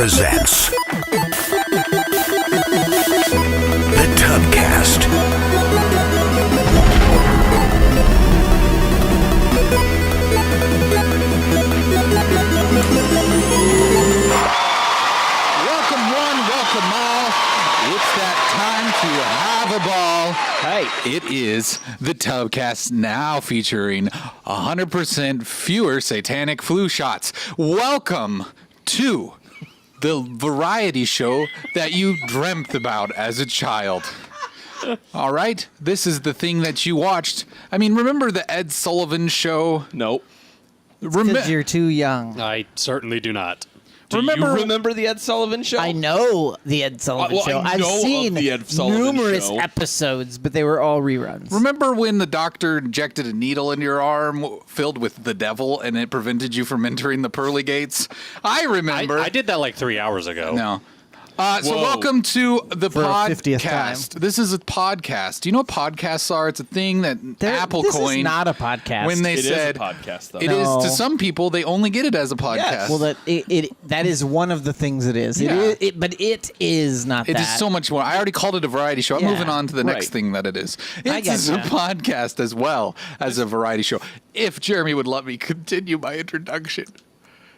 presents the Tubcast. Welcome one, welcome all. It's that time to have a ball. Hey, it is the Tubcast, now featuring 100% fewer satanic flu shots. Welcome to the variety show that you dreamt about as a child. All right, this is the thing that you watched. I mean, remember the Ed Sullivan show? Nope. Because you're too young. I certainly do not. Do you remember the Ed Sullivan show? I know the Ed Sullivan show. I I've know seen of the Ed Sullivan numerous show. episodes, but they were all reruns. Remember when the doctor injected a needle in your arm filled with the devil and it prevented you from entering the pearly gates? I remember. I did that like 3 hours ago. No. So Whoa. welcome to the For our 50th podcast. time. This is a podcast. Do you know what podcasts are? It's a thing that Apple this coined. is not a podcast. When they It is said a podcast, though. it is No. to some people, they only get it as a podcast. Yes. well, that is one of the things it is. Yeah. But it is not It that. is so much more. I already called it a variety show. I'm Yeah. moving on to the next Right. thing that it is. I It's a gotcha. podcast as well as a variety show. If Jeremy would let me continue my introduction.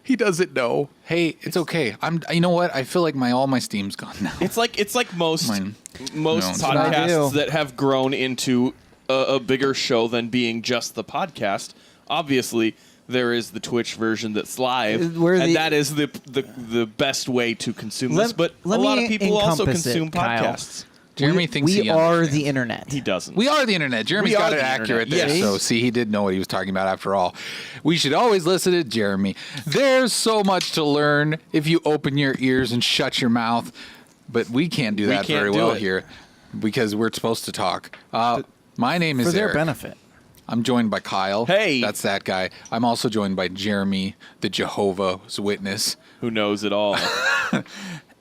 He doesn't know. Hey, it's okay. You know what? I feel like all my steam's gone now. It's like most Mine. most No, it's not. I do. podcasts that have grown into a bigger show than being just the podcast. Obviously, there is the Twitch version that's live, and that is the best way to consume this. But a let lot me of people also encompass it, consume Kyle. podcasts. Jeremy thinks we he are understands. the internet. He doesn't. We are the internet. Jeremy's We got are it the accurate internet, there. yes. So, see, he did know what he was talking about after all. We should always listen to Jeremy. There's so much to learn if you open your ears and shut your mouth. But we can't do that can't very do well it. here because we're supposed to talk. My name is For their Eric. benefit. I'm joined by Kyle. Hey. That's that guy. I'm also joined by Jeremy, the Jehovah's Witness. Who knows it all?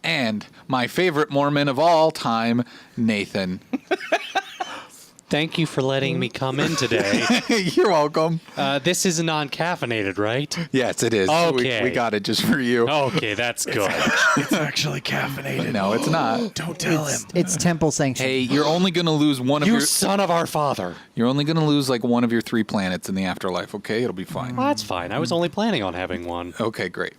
And my favorite Mormon of all time, Nathan. Thank you for letting me come in today. You're welcome. This is non-caffeinated, right? Yes, it is. Okay. We got it just for you. Okay, that's good. It's actually caffeinated. No, it's not. Don't tell him. It's temple sanctioned. Hey, you're only going to lose one of You your... son of our father. You're only going to lose like one of your 3 planets in the afterlife, okay? It'll be fine. Well, that's fine. I was only planning on having one. Okay, great.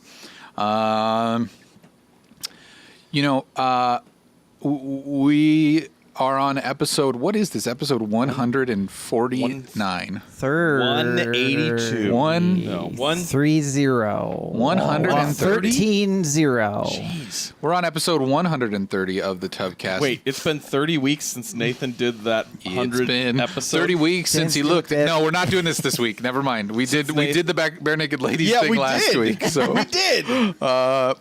We are on episode... What is this? Episode 149. Third. 182. No, 30. 130? 13-0. Jeez. We're on episode 130 of the Tubcast. Wait, it's been 30 weeks since Nathan did that It's 100 been episode. 30 weeks since he Since looked. Nathan- No, we're not doing this week. Never mind. We did the bare naked ladies Yeah, thing we last did. week. So We did. not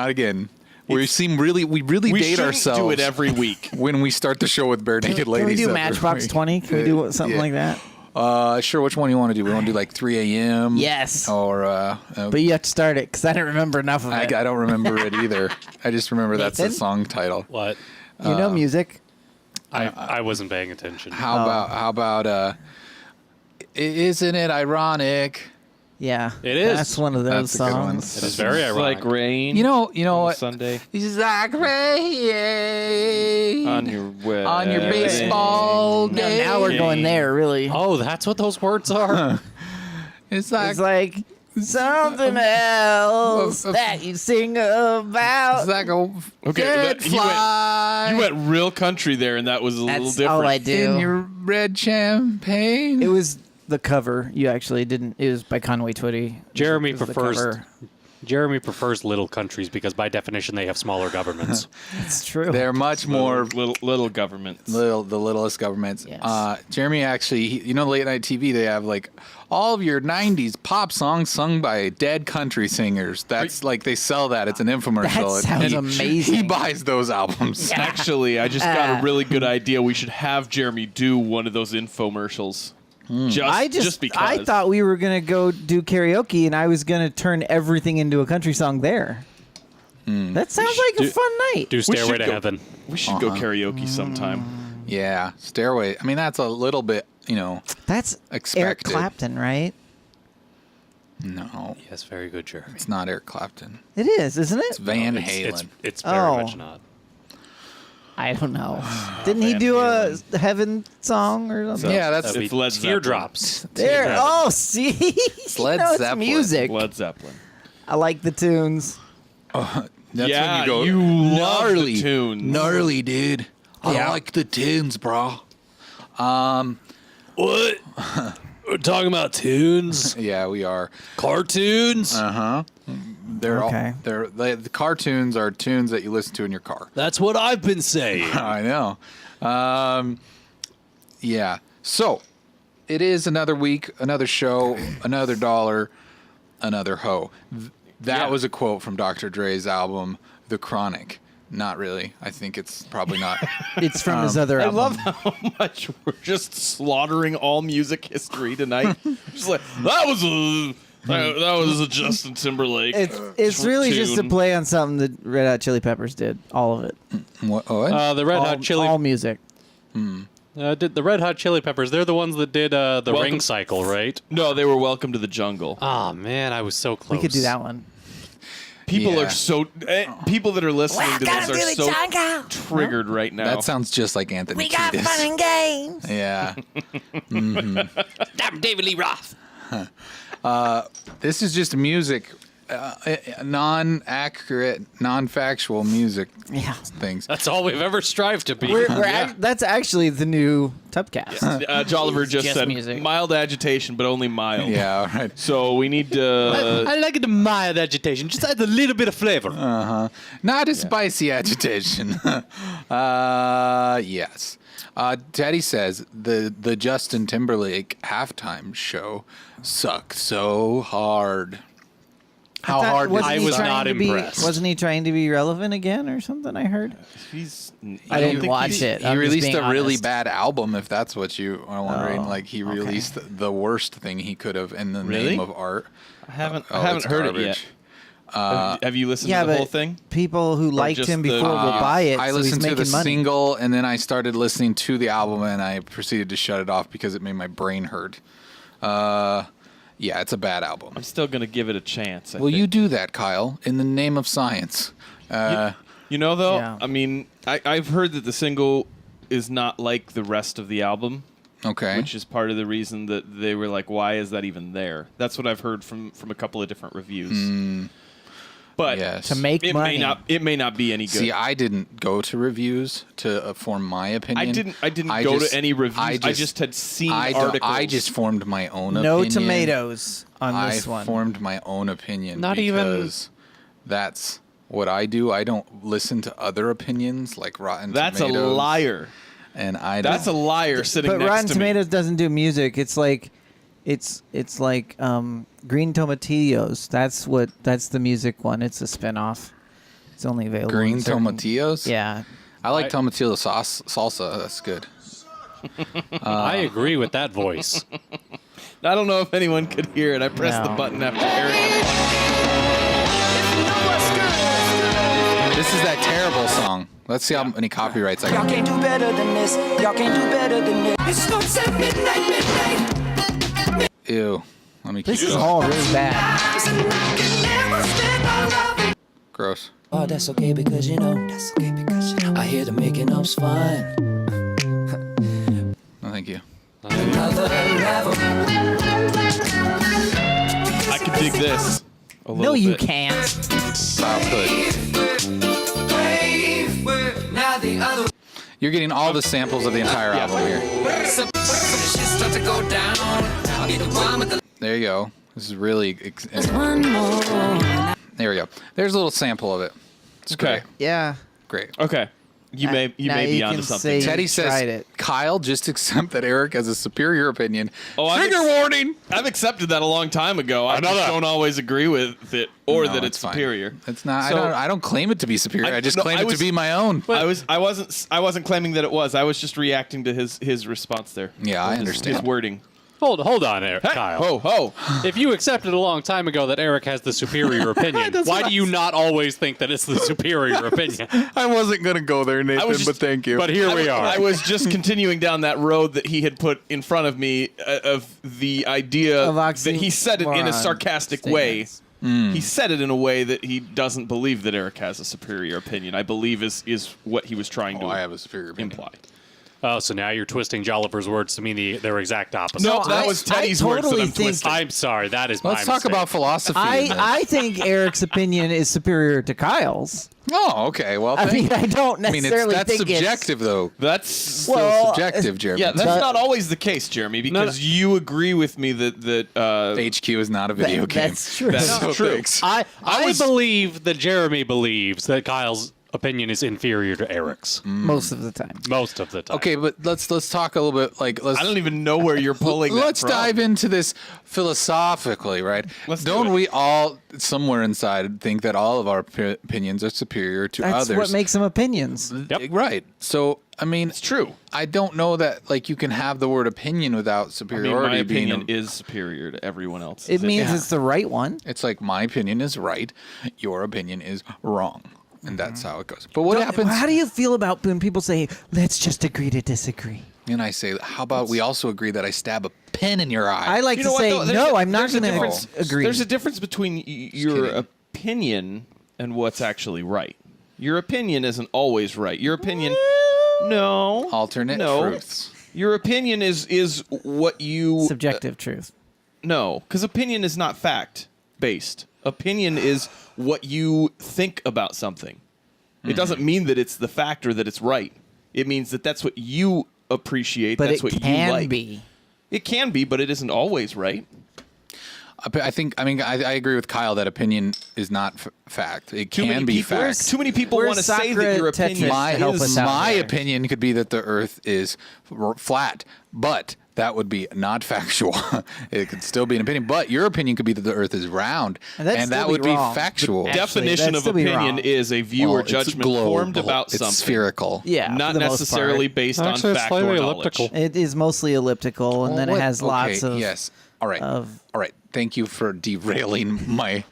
again. We really We date shouldn't ourselves do it every week. when we start the show with bare naked Can ladies. we do every Matchbox week. 20? Can we do something Yeah. like that? Sure. Which one do you want to do? We want to do like 3 a.m. Yes. Or But you have to start it because I don't remember enough of I it. don't remember it either. I just remember that's the Nathan? song title. What? You know music. I wasn't paying attention. How about isn't it ironic? Yeah. It is. That's one of those That's a good one. songs. It is very It's ironic. like rain. You know on what? Sunday It's like rain on your on your baseball No, day. now we're going there, really. Oh, that's what those words are? It's like, It's like something else that you sing about. it's like a Okay, dead you went- fly You went real country there, and that was a little That's different. all I in do. your red champagne. It was the cover. You actually didn't. It was by Conway Twitty. Jeremy It was the prefers cover. Jeremy prefers little countries because by definition they have smaller governments. It's true. They're much more little governments. the littlest governments. Yes. Jeremy actually, late night TV, they have like all of your 90s pop songs sung by dead country singers. That's like they sell that. It's an infomercial. That sounds He- amazing. He buys those albums. Actually, I just got a really good idea. We should have Jeremy do one of those infomercials. Just because. I thought we were gonna go do karaoke, and I was gonna turn everything into a country song there. That sounds like a fun night. Do Stairway to go- Heaven. we should go karaoke sometime. Yeah, Stairway. I mean, that's a little bit, That's Eric expected. Clapton, right? No, Yes, very good, Jeremy. it's not Eric Clapton. It is, isn't it? It's Van Halen. It's very Oh. much not. I don't know. Didn't he do a Heaven song or something? Yeah, that's That'd be It's Led Zeppelin. Teardrops. There. Oh, see? Led It's Zeppelin. music. Led Zeppelin. I like the tunes. That's Yeah, when you go, you love the gnarly, tunes. gnarly, dude. I Yeah. like the tunes, bro. What? We're talking about tunes? Yeah, we are. Cartoons? They're Okay. the cartoons are tunes that you listen to in your car. That's what I've been saying. I know. Yeah. So it is another week, another show, another dollar, another hoe. That Yeah. was a quote from Dr. Dre's album, The Chronic. Not really. I think it's probably not. It's from his other I album. love how much we're just slaughtering all music history tonight. Just like that was a Justin Timberlake. It's really just a tune. play on something that Red Hot Chili Peppers did. All of it. What? The Red Hot Chili all music. did the Red Hot Chili Peppers. They're the ones that did the Welcome- ring cycle, right? No, they were Welcome to the Jungle. Oh man, I was so close. We could do that one. People Yeah. are so people that are listening to this are so triggered right now. That sounds just like Anthony Kiedis. games. Yeah. Damn David Lee Roth. This is just music, non-accurate, non-factual music Yeah. things. That's all we've ever strived to be. That's actually the new Tubcast. Jolliver just Just said music. mild agitation, but only mild. Yeah, all right. So we need to. I like the mild agitation. Just adds a little bit of flavor. Not a spicy agitation. Yes. Teddy says the Justin Timberlake halftime show sucked so hard. How hard did I it was suck? not impressed. Wasn't he trying to be relevant again or something? I heard. I didn't think watch he's- it. He I'm just released being a really honest. bad album, if that's what you are wondering. Oh, Like, he okay. released the worst thing he could have in the Really? name of art. I haven't Oh, heard it's it garbage. yet. Have you listened Yeah, to the but whole thing? people who liked just him the- before will buy it. I so he's listened to the making money. single, and then I started listening to the album, and I proceeded to shut it off because it made my brain hurt. Yeah, it's a bad album. I'm still gonna give it a chance. I Will think. you do that, Kyle, in the name of science? You know, though, Yeah. I mean, I've heard that the single is not like the rest of the album, Okay. which is part of the reason that they were like, "Why is that even there?" That's what I've heard from a couple of different reviews. But Yes. To make it money. may not be any good. See, I didn't go to reviews to form my opinion. I didn't go to any reviews. I just had seen articles. I just formed my own No opinion. tomatoes on I this one. formed my own opinion. Not even- because that's what I do. I don't listen to other opinions like Rotten That's a Tomatoes. liar. And I That's a don't. liar sitting But next Rotten to Tomatoes doesn't do music. It's like Green Tomatillos. That's the music one. It's a spinoff. It's only available. Green in certain- tomatillos? Yeah. I like tomatillo salsa. That's good. I agree with that voice. me. I don't know if anyone could hear it. I pressed the No. button after Eric. This is that terrible song. Let's see how many copyrights I Y'all can can't do better than this. Y'all can't do better than this. It's gonna say midnight, midnight. Ew. Let me keep This is going. all really bad. Gross. Oh, that's okay because you know. I hear the making up's fun. No, thank you. Another level. I could dig this. A No, little you bit. can't. Wow, good. Now the other. You're getting all the samples of the entire album here. Shit start to go down. I'll get the one with the. There you go. This is really. One more. There we go. There's a little sample of it. It's Okay. great. Yeah. Great. Okay. You may Now be you onto can something. say- Teddy You says, tried it. Kyle, just accept that Eric has a superior opinion. Oh, I'm Trigger ex- warning! I've accepted that a long time ago. I just don't always agree with it or No, that it's fine. superior. It's not. So- I don't claim it to be superior. I just no, claim I it was- to be my own. I wasn't claiming that it was. I was just reacting to his response there. Yeah, I His understand. wording. Hold on, Eric, Kyle. Ho. If you accepted a long time ago that Eric has the superior opinion, why do you not always think that it's the superior opinion? I wasn't going to go there, Nathan, but thank you. But here we are. I was just continuing down that road that he had put in front of me of the idea that he said it in a sarcastic way. He said it in a way that he doesn't believe that Eric has a superior opinion, I believe is what he was trying to I have a superior opinion. imply. Oh, so now you're twisting Jolliver's words to mean their exact opposite. No, that was Teddy's words that I'm twisting. I'm sorry, that is my Let's talk mistake. about philosophy. in this. I think Eric's opinion is superior to Kyle's. Oh, okay. Well, I mean, I don't necessarily that's think subjective, though. That's Still subjective, Jeremy. yeah, that's not always the case, Jeremy, because you agree with me that HQ is not a video game. That's true. That's So true. thanks. I believe that Jeremy believes that Kyle's opinion is inferior to Eric's most of the time. most of the time. Okay, but let's talk a little bit. Let's. I don't even know where you're pulling that Let's from. dive into this philosophically, right? Let's do Don't it. we all, somewhere inside, think that all of our opinions are superior to That's others? what makes them opinions. Yep. Right. So, I mean, It's true. I don't know that you can have the word opinion without I mean, superiority my being. opinion is superior to everyone else's. It means Yeah. it's the right one. It's like my opinion is right, your opinion is wrong, and that's how it goes. But what happens? How do you feel about when people say, "Let's just agree to disagree"? And I say, how about we also agree that I stab a pin in your eye? I like You to know what, say, though? "No, I'm not There's a going difference- to agree." There's a difference between your kidding. opinion and what's actually right. Your opinion isn't always right. Your opinion, no, alternate no. truths. Your opinion is what you subjective truth. no, because opinion is not fact based. Opinion is what you think about something. It doesn't mean that it's the fact or that it's right. It means that that's what you appreciate. But that's it what you can like. be. It can be, but it isn't always right. I agree with Kyle that opinion is not fact. It Too can many be people, fact. Too many people Where's want to say that your Socrates opinion to help is us out My there? opinion could be that the Earth is flat, but that would be not factual. It could still be an opinion, but your opinion could be that the Earth is round, And that'd and that still would be be wrong. factual. Actually, definition that'd of still be opinion wrong. is a view or It's judgment global. formed about It's something. spherical. Yeah, Not for the most necessarily part. based Actually, on it's fact or slightly knowledge. elliptical. It is mostly elliptical, and then it has lots of. Yes. All right. of- All right. Thank you for derailing my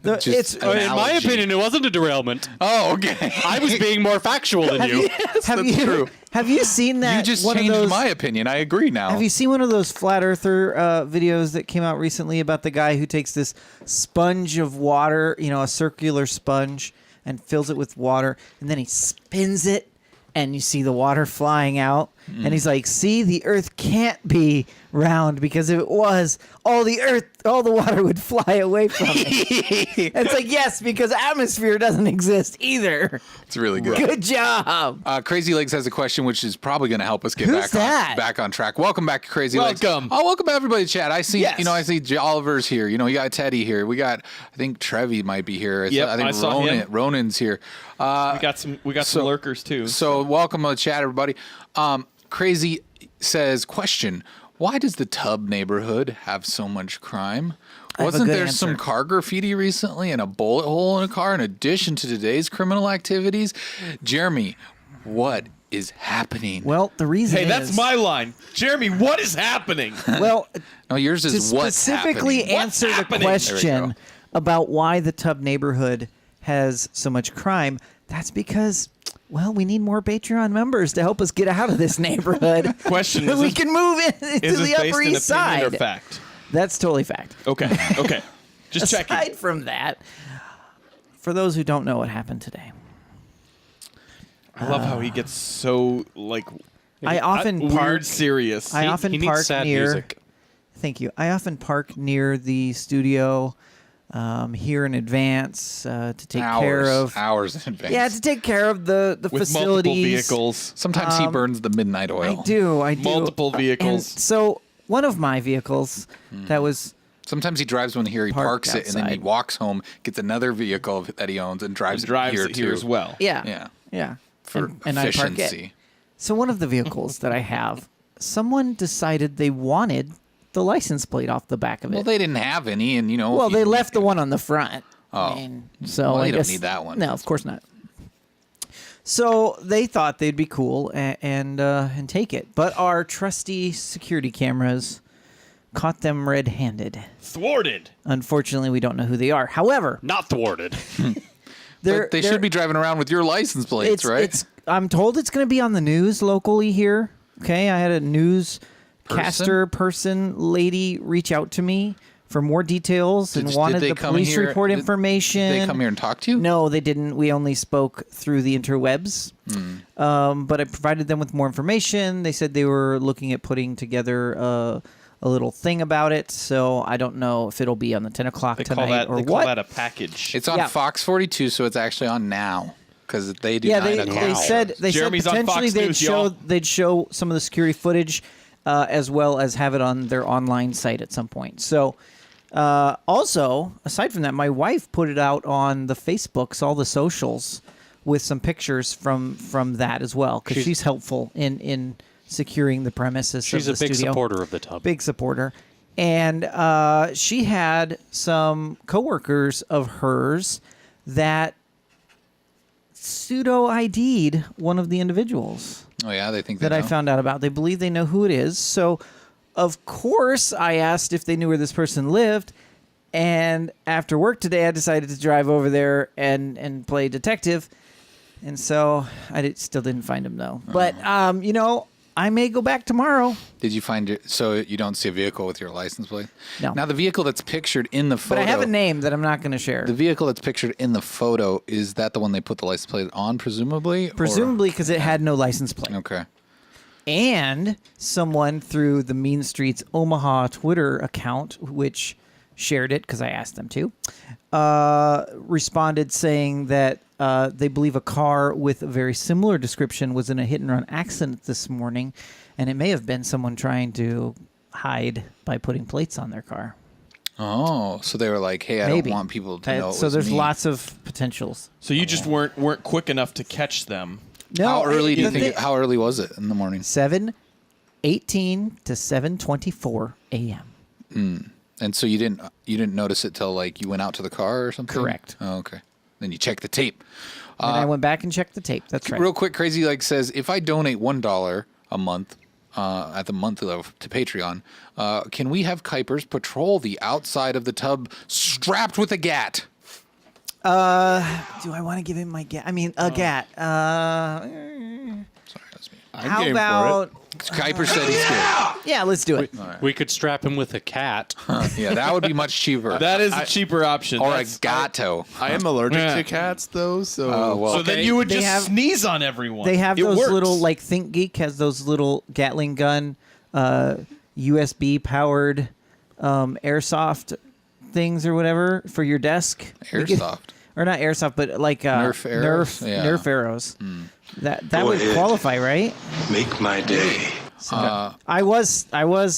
just it's- In my analogy. opinion, it wasn't a derailment. Oh, okay. I was being more factual than you. Have you true. have you seen that? You just one changed of those, my opinion. I agree now. Have you seen one of those flat earther videos that came out recently about the guy who takes this sponge of water, a circular sponge, and fills it with water, and then he spins it, and you see the water flying out, and he's like, "See, the Earth can't be round because if it was, all the water would fly away from it." And it's like, yes, because atmosphere doesn't exist either. It's really good. Good job. Crazy Legs has a question, which is probably going to help us get Who's that? back on track. Welcome back, Crazy Legs. Welcome. Oh, welcome everybody, chat. I see. Yes. I see Oliver's here. You got Teddy here. We got. I think Trevi might be here. Yep, I think I saw him. Ronan's here. We got some lurkers too. So welcome to the chat, everybody. Crazy says, question: why does the Tub neighborhood have so much crime? have a Wasn't good there some answer. car graffiti recently and a bullet hole in a car in addition to today's criminal activities? Jeremy, what is happening? Well, the reason Hey, is, that's my line. Jeremy, what is happening? well, No, yours to is what's specifically happening. answer the happening? There we question go. about why the Tub neighborhood has so much crime, that's because, well, we need more Patreon members to help us get out of this neighborhood. Question, is we this- can move into Is the this based Upper in East opinion Side. or fact? That's totally fact. Okay. Just checking. Aside from that, for those who don't know what happened today, I love how he gets so I often weird park. serious. I often he park needs sad near. music. Thank you. I often park near the studio here in advance to take care of. hours in advance. Yeah, to take care of the with multiple facilities. vehicles. Sometimes he burns the midnight oil. I do. Multiple vehicles. And so one of my vehicles that was Sometimes he drives one here, he Parked parks it, and then he outside. walks home, gets another vehicle that he owns, and drives, drives it it here too. as well. Yeah. yeah, For and I park efficiency. it. So one of the vehicles that I have, someone decided they wanted the license plate off the back of it. Well, they didn't have any, and Well, if they you- left the one on the front. Oh. So Well, I you don't guess need that one. No, of course not. So they thought they'd be cool and take it, but our trusty security cameras caught them red-handed. Thwarted. Unfortunately, we don't know who they are. However, Not thwarted. But they should be driving around with your license plates, right? I'm told it's going to be on the news locally here. Okay, I had a newscaster person lady reach out to me for more details and wanted the police report information. Did they come here and talk to you? No, they didn't. We only spoke through the interwebs. But I provided them with more information. They said they were looking at putting together a little thing about it. So I don't know if it'll be on the 10 o'clock tonight or they what. call that a package. It's on Fox 42, so it's actually on now. Because they do. Yeah, they said Jeremy's on potentially Fox they'd show some of the security footage, as well as have it on their online site at some point. So, also aside from that, my wife put it out on the Facebooks, all the socials, with some pictures from that as well, because she's helpful in securing the premises. She's of the a big studio. supporter of the tub. Big supporter, and she had some coworkers of hers that pseudo ID'd one of the individuals. Oh yeah, they think they that know. I found out about. They believe they know who it is. So, of course, I asked if they knew where this person lived. And after work today, I decided to drive over there and play detective. And so I still didn't find him though. But I may go back tomorrow. Did you find it? So you don't see a vehicle with your license plate? No. Now the vehicle that's pictured in the photo. But I have a name that I'm not going to share. The vehicle that's pictured in the photo, is that the one they put the license plate on, presumably? Presumably, because it had no license plate. Okay. And someone through the Mean Streets Omaha Twitter account, which shared it because I asked them to, responded saying that they believe a car with a very similar description was in a hit-and-run accident this morning, and it may have been someone trying to hide by putting plates on their car. Oh, so they were like, "Hey, I Maybe. don't want people to know." So there's lots of potentials. So you just weren't quick enough to catch them. No, How early do you think? How early was it in the morning? 7:18 to 7:24 a.m. And so you didn't notice it till like you went out to the car or something? Correct. Oh, okay. Then you checked the tape. And I went back and checked the tape. That's right. Real quick, Crazy says, if I donate $1 a month at the monthly level to Patreon, can we have Kuipers patrol the outside of the tub strapped with a gat? Do I want to give him my gat? I mean, a gat. Sorry, that's me. How about? Kuiper said he's good. Yeah, let's do it. We could strap him with a cat. Yeah, that would be much cheaper. That is a cheaper option. Or a gato. I am allergic to cats, though, so... well, So then you would They just have- sneeze on everyone. They have It those works. little, like ThinkGeek has those little Gatling gun, USB powered airsoft things or whatever for your desk. Airsoft. Or not airsoft, but like Nerf arrows? Yeah. Nerf arrows. That would qualify, right? Make my day. I was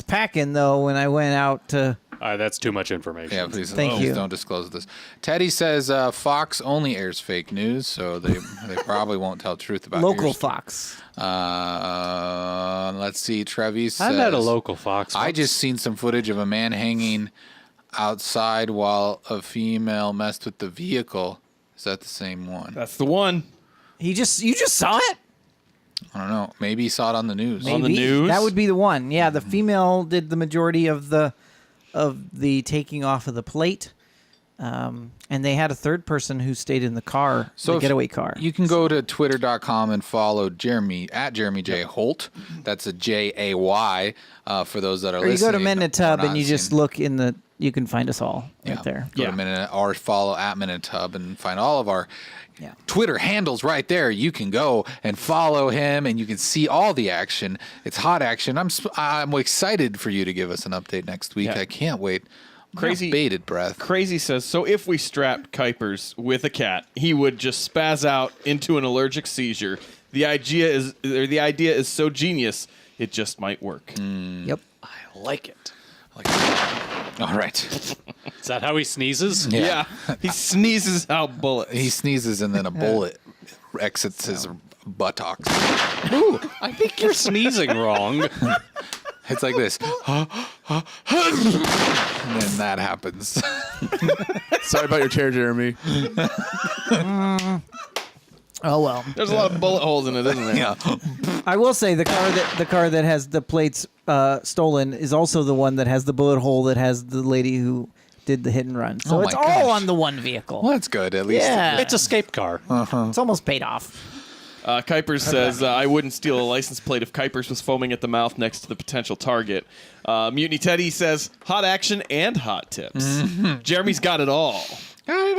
packing though when I went out to. That's too much information. Yeah, please, Thank you. don't disclose this. Teddy says Fox only airs fake news, so they probably won't tell the truth about Local yours. Fox. Let's see. Trevis says, I'm at a local Fox. I just seen some footage of a man hanging outside while a female messed with the vehicle. Is that the same one? That's the one. You just saw it? I don't know. Maybe he saw it on the news. On the news? That would be the one. Yeah, the female did the majority of the taking off of the plate. And they had a third person who stayed in the car, the if getaway car. You can go to twitter.com and follow Jeremy at Jeremy J. Holt. That's a Jay, for those that are Or you listening. go to Men in a Tub or and not you just seeing. look in the. You can find us all right there. Go to Minute, or follow at Men in a Tub and find all of our Yeah. Twitter handles right there. You can go and follow him, and you can see all the action. It's hot action. I'm excited for you to give us an update next week. Yeah. I can't wait. Crazy bated breath. Crazy says, so if we strapped Kuipers with a cat, he would just spaz out into an allergic seizure. The idea is so genius, it just might work. Yep. I like it. All right. Is that how he sneezes? Yeah. He sneezes out bullets. He sneezes and then a bullet exits his buttocks. Ooh, I think you're sneezing wrong. It's like this. And then that happens. Sorry about your chair, Jeremy. Oh well. There's a lot of bullet holes in it, isn't there? Yeah. I will say the car that has the plates stolen is also the one that has the bullet hole that has the lady who did the hit and run. So Oh it's my all gosh. on the one vehicle. Well, that's good. At least. Yeah. It's a escape car. It's almost paid off. Kuipers says, I wouldn't steal a license plate if Kuipers was foaming at the mouth next to the potential target. Mutiny Teddy says, hot action and hot tips. Jeremy's got it all. Got it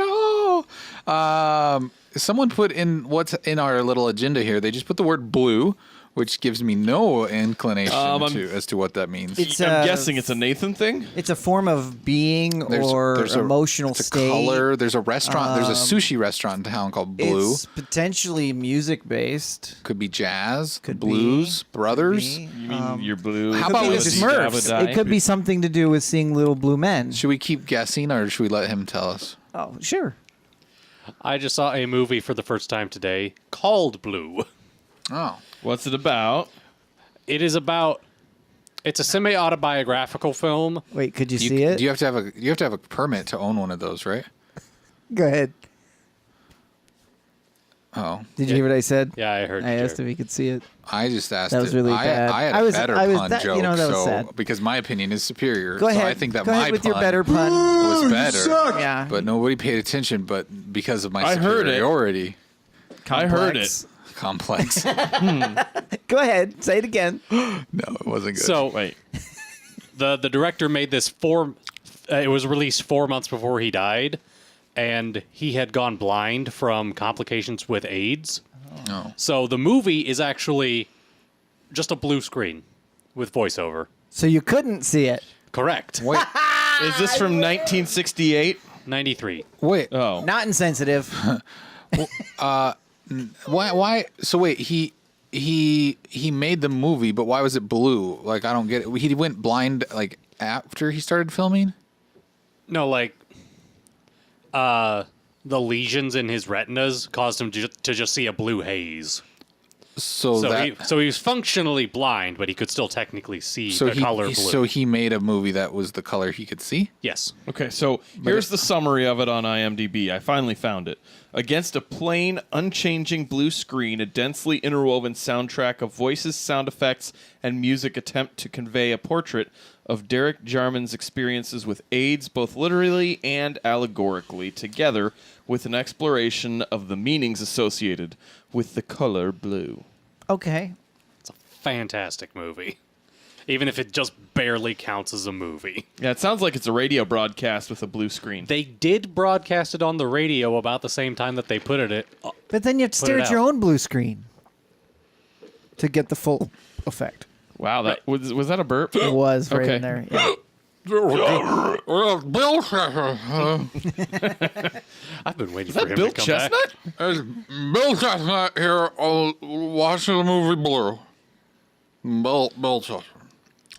all. Someone put in what's in our little agenda here. They just put the word blue, which gives me no inclination as to what that means. I'm guessing it's a Nathan thing. It's a form of being or emotional it's a state. color. There's a restaurant. There's a sushi restaurant in town called Blue. It's potentially music based. Could be jazz. Could Blues. be. Brothers. You mean your blue? How about It we could be just- Smurfs. It could be something to do with seeing little blue men. Should we keep guessing or should we let him tell us? Oh, sure. I just saw a movie for the first time today called Blue. Oh. What's it about? It is about. It's a semi-autobiographical film. Wait, could you see it? You have to have a permit to own one of those, right? Go ahead. Oh. Did you hear what I said? Yeah, I heard. I you, asked Jeremy. if he could see it. I just asked. That was really bad. I had I a was- better I was- pun that- joke, you know, that was so sad. because my opinion is superior. Go ahead. So I think that Go my ahead with your pun better pun. was better. Yeah. But nobody paid attention. But because of my I heard it. superiority, I heard it. complex. Go ahead. Say it again. No, it wasn't good. So Wait. the director made this it was released 4 months before he died, and he had gone blind from complications with AIDS. Oh. So the movie is actually just a blue screen with voiceover. So you couldn't see it. Correct. Wait, Is this from 1968? 93. wait. Oh. Not insensitive. Why? So wait, he made the movie, but why was it blue? Like I don't get it. He went blind like after he started filming. No, like, the lesions in his retinas caused him to just see a blue haze. So So he was functionally blind, but he could still technically see the color blue. So he made a movie that was the color he could see. Yes. Okay, so here's the summary of it on IMDb. I finally found it. Against a plain, unchanging blue screen, a densely interwoven soundtrack of voices, sound effects, and music attempt to convey a portrait of Derek Jarman's experiences with AIDS, both literally and allegorically, together with an exploration of the meanings associated with the color blue. Okay. It's a fantastic movie. Even if it just barely counts as a movie. Yeah, it sounds like it's a radio broadcast with a blue screen. They did broadcast it on the radio about the same time that they put it. But then you have to Put stare it at your out. own blue screen to get the full effect. Wow, that was that a burp? It was right Okay. in there. Yeah. I've been waiting Is for that him Bill to come Chestnut? back. Bill Chestnut here watching the movie Blue. Bill Chestnut.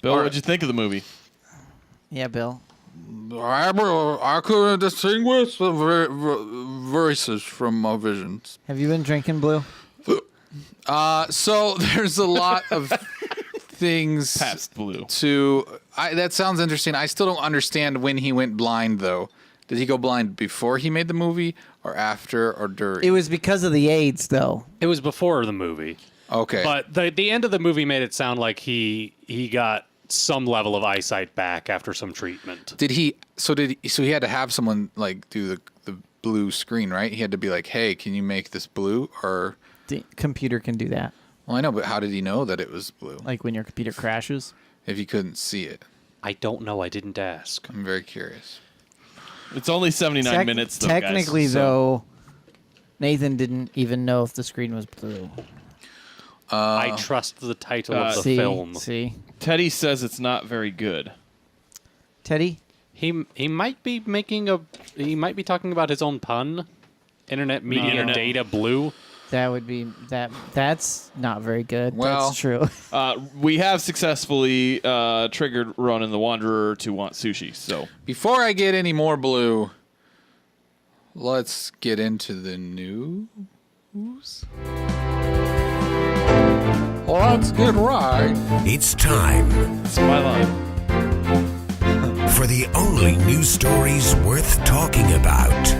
Bill, what'd you think of the movie? Yeah, Bill. I couldn't distinguish the voices from my visions. Have you been drinking blue? So there's a lot of things Pabst Blue. that sounds interesting. I still don't understand when he went blind, though. Did he go blind before he made the movie, or after, or during? It was because of the AIDS, though. It was before the movie. Okay. But the end of the movie made it sound like he got some level of eyesight back after some treatment. Did he? So he had to have someone like do the blue screen, right? He had to be like, "Hey, can you make this blue?" Or The computer can do that. well, I know, but how did he know that it was blue Like when your computer crashes. if he couldn't see it? I don't know. I didn't ask. I'm very curious. It's only 79 minutes, though, Technically, guys, so- though, Nathan didn't even know if the screen was blue. I trust the title of the See? film. See? Teddy says it's not very good. Teddy? He might be talking about his own pun. Internet media Internet. data blue. That would be... That's not very good. Well- That's true. We have successfly triggered Ronan the Wanderer to want sushi, so... Before I get any more blue, let's get into the news. Let's get right. It's time It's my line. for the only news stories worth talking about.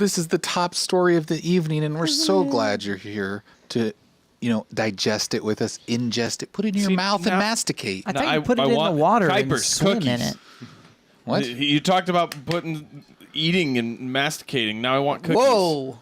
this is the top story of the evening, and we're so glad you're here to, digest it with us, ingest it, put it in your mouth and masticate. I thought you put it in the water and Kuipers, swim in cookies. it. What? You talked about eating and masticating. Now I want cookies. Whoa.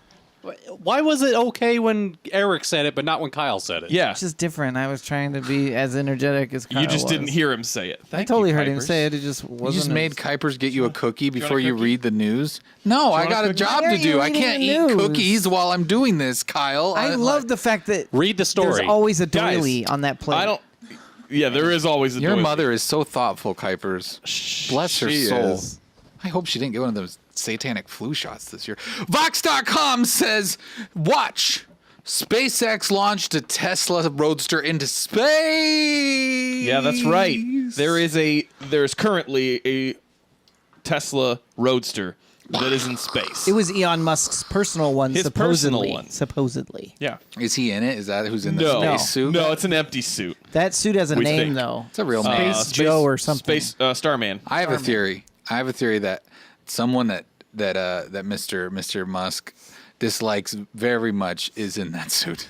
Why was it okay when Eric said it, but not when Kyle said it? Yeah. It's just different. I was trying to be as energetic as Kyle You just was. didn't hear him say it. I totally heard him say it. It just wasn't. You just made Kuipers get you a cookie before you cookie? read the news? No, I got a job Why to are you do. I reading can't the eat news? cookies while I'm doing this, Kyle. I love the fact that Read the story. there's always a Guys, doily on that plate. I don't. Yeah, there is always a Your doily. mother is so thoughtful, Kuipers. Bless her She soul. is. I hope she didn't get one of those satanic flu shots this year. Vox.com says, watch. SpaceX launched a Tesla Roadster into space. Yeah, that's right. There's currently a Tesla Roadster that is in space. It was Elon Musk's personal one, His supposedly. personal one. Supposedly. Yeah. Is he in it? Is that who's in the No. space suit? No, it's an empty suit. That suit has a We name, think. though. It's a real man. Space Joe or something. Space Starman. I have a theory. that someone that Mr. Musk dislikes very much is in that suit.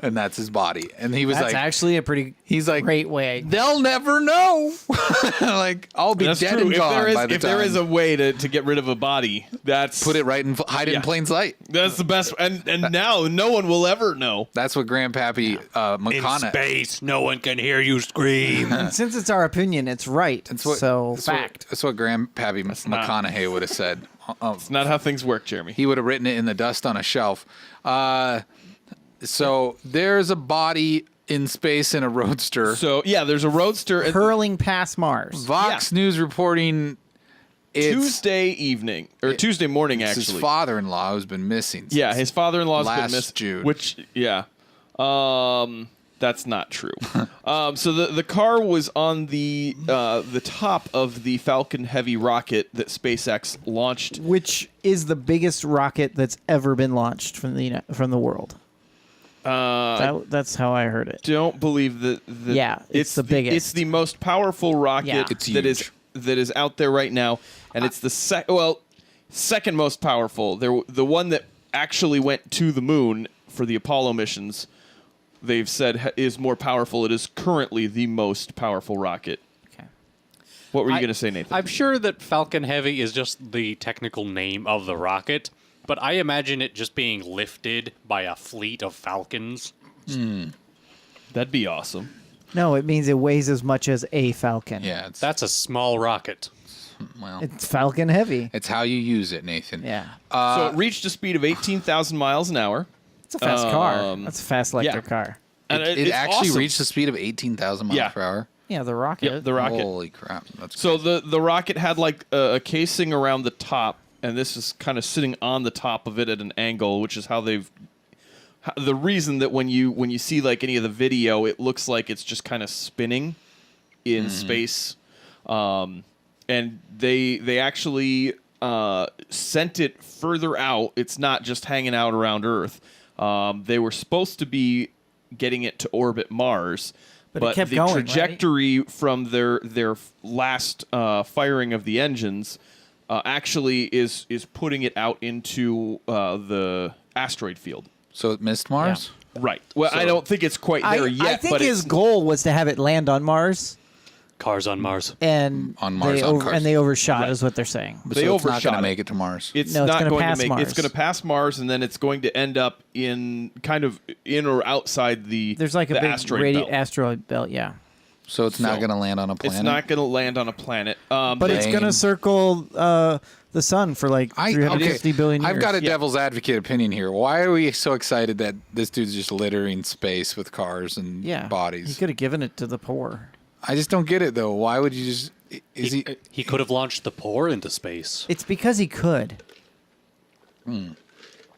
And that's his body. And he was That's like, actually a pretty great way. they'll never know. Like, I'll be That's dead true. and gone by the If time. there is a way to get rid of a body, that's Put it right in, hide it in plain sight. That's the best. And now no one will ever know. That's what Grandpappy McConaughey. space, no one can hear you scream. And since it's our opinion, it's right. That's what Grandpappy McConaughey would have said. It's not how things work, Jeremy. He would have written it in the dust on a shelf. So there's a body in space in a roadster. So yeah, there's a Roadster. Hurling past Mars. Vox News reporting Tuesday evening or Tuesday morning, it's actually. his father-in-law who's been missing. Yeah, his father-in-law's been last missing. June. Which, yeah, that's not true. So the car was on the top of the Falcon Heavy rocket that SpaceX launched. Which is the biggest rocket that's ever been launched from the world. That's how I heard it. Don't believe that. Yeah, it's the biggest. It's the most powerful rocket Yeah. It's that is out there right now, and it's the second most powerful. The one that actually went to the moon for the Apollo missions, they've said is more powerful. It is currently the most powerful rocket. Okay. What were you going to say, Nathan? I'm sure that Falcon Heavy is just the technical name of the rocket, but I imagine it just being lifted by a fleet of Falcons. That'd be awesome. No, it means it weighs as much as a Falcon. Yeah, That's a small rocket. It's Falcon Heavy. it's how you use it, Nathan. Yeah. So it reached a speed of 18,000 miles an hour. It's a fast car. That's a fast electric yeah. car. And It it's actually awesome. reached the speed of 18,000 miles Yeah. per hour. Yeah, the rocket. Yep, the rocket. Holy crap! That's So the rocket had like a casing around the top, and this is kind of sitting on the top of it at an angle, which is how they've. The reason that when you see like any of the video, it looks like it's just kind of spinning in space, and they actually sent it further out. It's not just hanging out around Earth. They were supposed to be getting it to orbit Mars. But it kept the going, trajectory from their last firing of the engines actually is putting it out into the asteroid field. So it missed Mars. Right. Well, I don't think it's quite there yet. I think but his goal was to have it land on Mars, Cars on Mars. and On Mars, they on cars. and they overshot, is what they're saying. So They it's not overshot going to it. make it to Mars. It's No, it's not gonna going pass to make. Mars. It's going to pass Mars, and then it's going to end up in kind of in or outside the. There's like a the big asteroid belt. asteroid belt, yeah. So it's not So, going to land on a planet. It's not going to land on a planet. But it's Dang. going to circle the sun for like 350 billion years. I've got a devil's advocate opinion here. Why are we so excited that this dude's just littering space with cars and He bodies? could have given it to the poor. I just don't get it though. Why would you just? Is he? He could have launched the poor into space. It's because he could.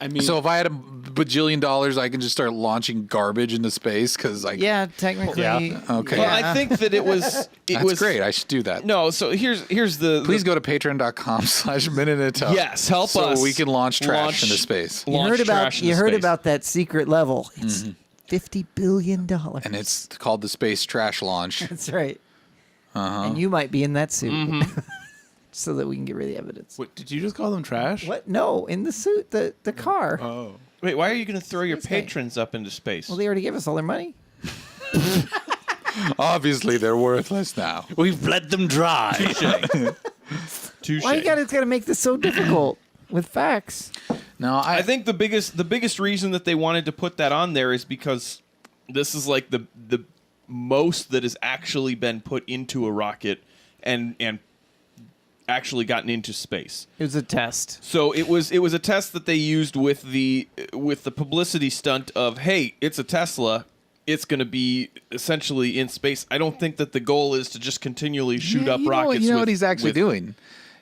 I mean, So if I had $1 bajillion, I can just start launching garbage into space because like. Yeah, technically. Yeah. Okay. Well, I think that it was. That's great. I should do that. No, so here's the. Please go to patreon.com/minute in a tub. Yes, help so us. we can launch trash into space. You Launch heard about trash into space. that secret level. It's $50 billion. And it's called the Space Trash Launch. That's right. And you might be in that suit. so that we can get rid of the evidence. What, did you just call them trash? What? No, in the suit, the car. Oh. Wait, why are you going to throw your Space guy. patrons up into space? Well, they already gave us all their money. Obviously, they're worthless now. We've bled them dry. Touche. Why you gotta make this so difficult with facts? No, I think the biggest reason that they wanted to put that on there is because this is like the most that has actually been put into a rocket and actually gotten into space. It was a test. So it was a test that they used with the publicity stunt of, hey, it's a Tesla. It's going to be essentially in space. I don't think that the goal is to just continually shoot up rockets. You know what he's actually doing?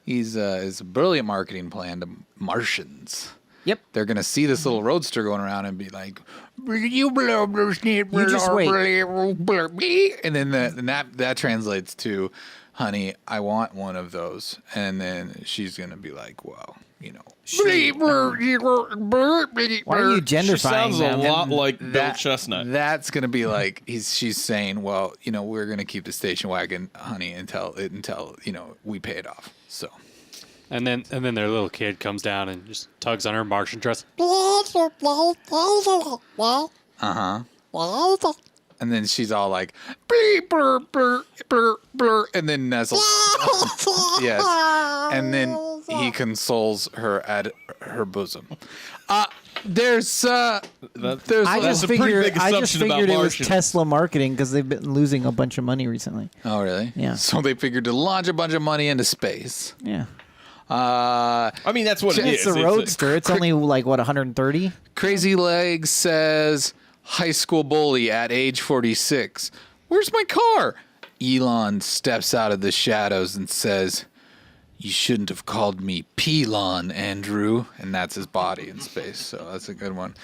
He's it's a brilliant marketing plan to Martians. Yep. They're going to see this little roadster going around and be like, you just wait. And then that translates to, honey, I want one of those. And then she's going to be like, well, you know. Why are you genderfying She sounds a them? lot like Bill Chestnut. That's going to be like, she's saying, well, you know, we're going to keep the station wagon, honey, until you know, we pay it off. So. And then their little kid comes down and just tugs on her Martian dress. And then she's all like, bleep, blur, blur, blur, blur, and then nuzzles. Yes. And then he consoles her at her bosom. There's I just a pretty figured big assumption about it was Martians. Tesla marketing because they've been losing a bunch of money recently. Oh, really? Yeah. So they figured to launch a bunch of money into space. Yeah. I mean, that's what it It's is. a Roadster. It's only like, what, 130? Crazy Legs says, high school bully at age 46. Where's my car? Elon steps out of the shadows and says, you shouldn't have called me Pelon, Andrew. And that's his body in space. So that's a good one.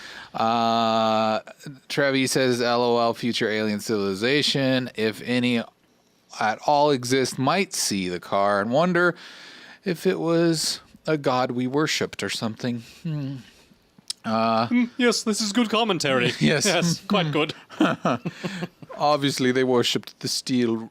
Trevi says, LOL, future alien civilization, if any at all exist, might see the car and wonder if it was a god we worshipped or something. Yes, this is good commentary. Yes. Quite good. Obviously, they worshipped the steel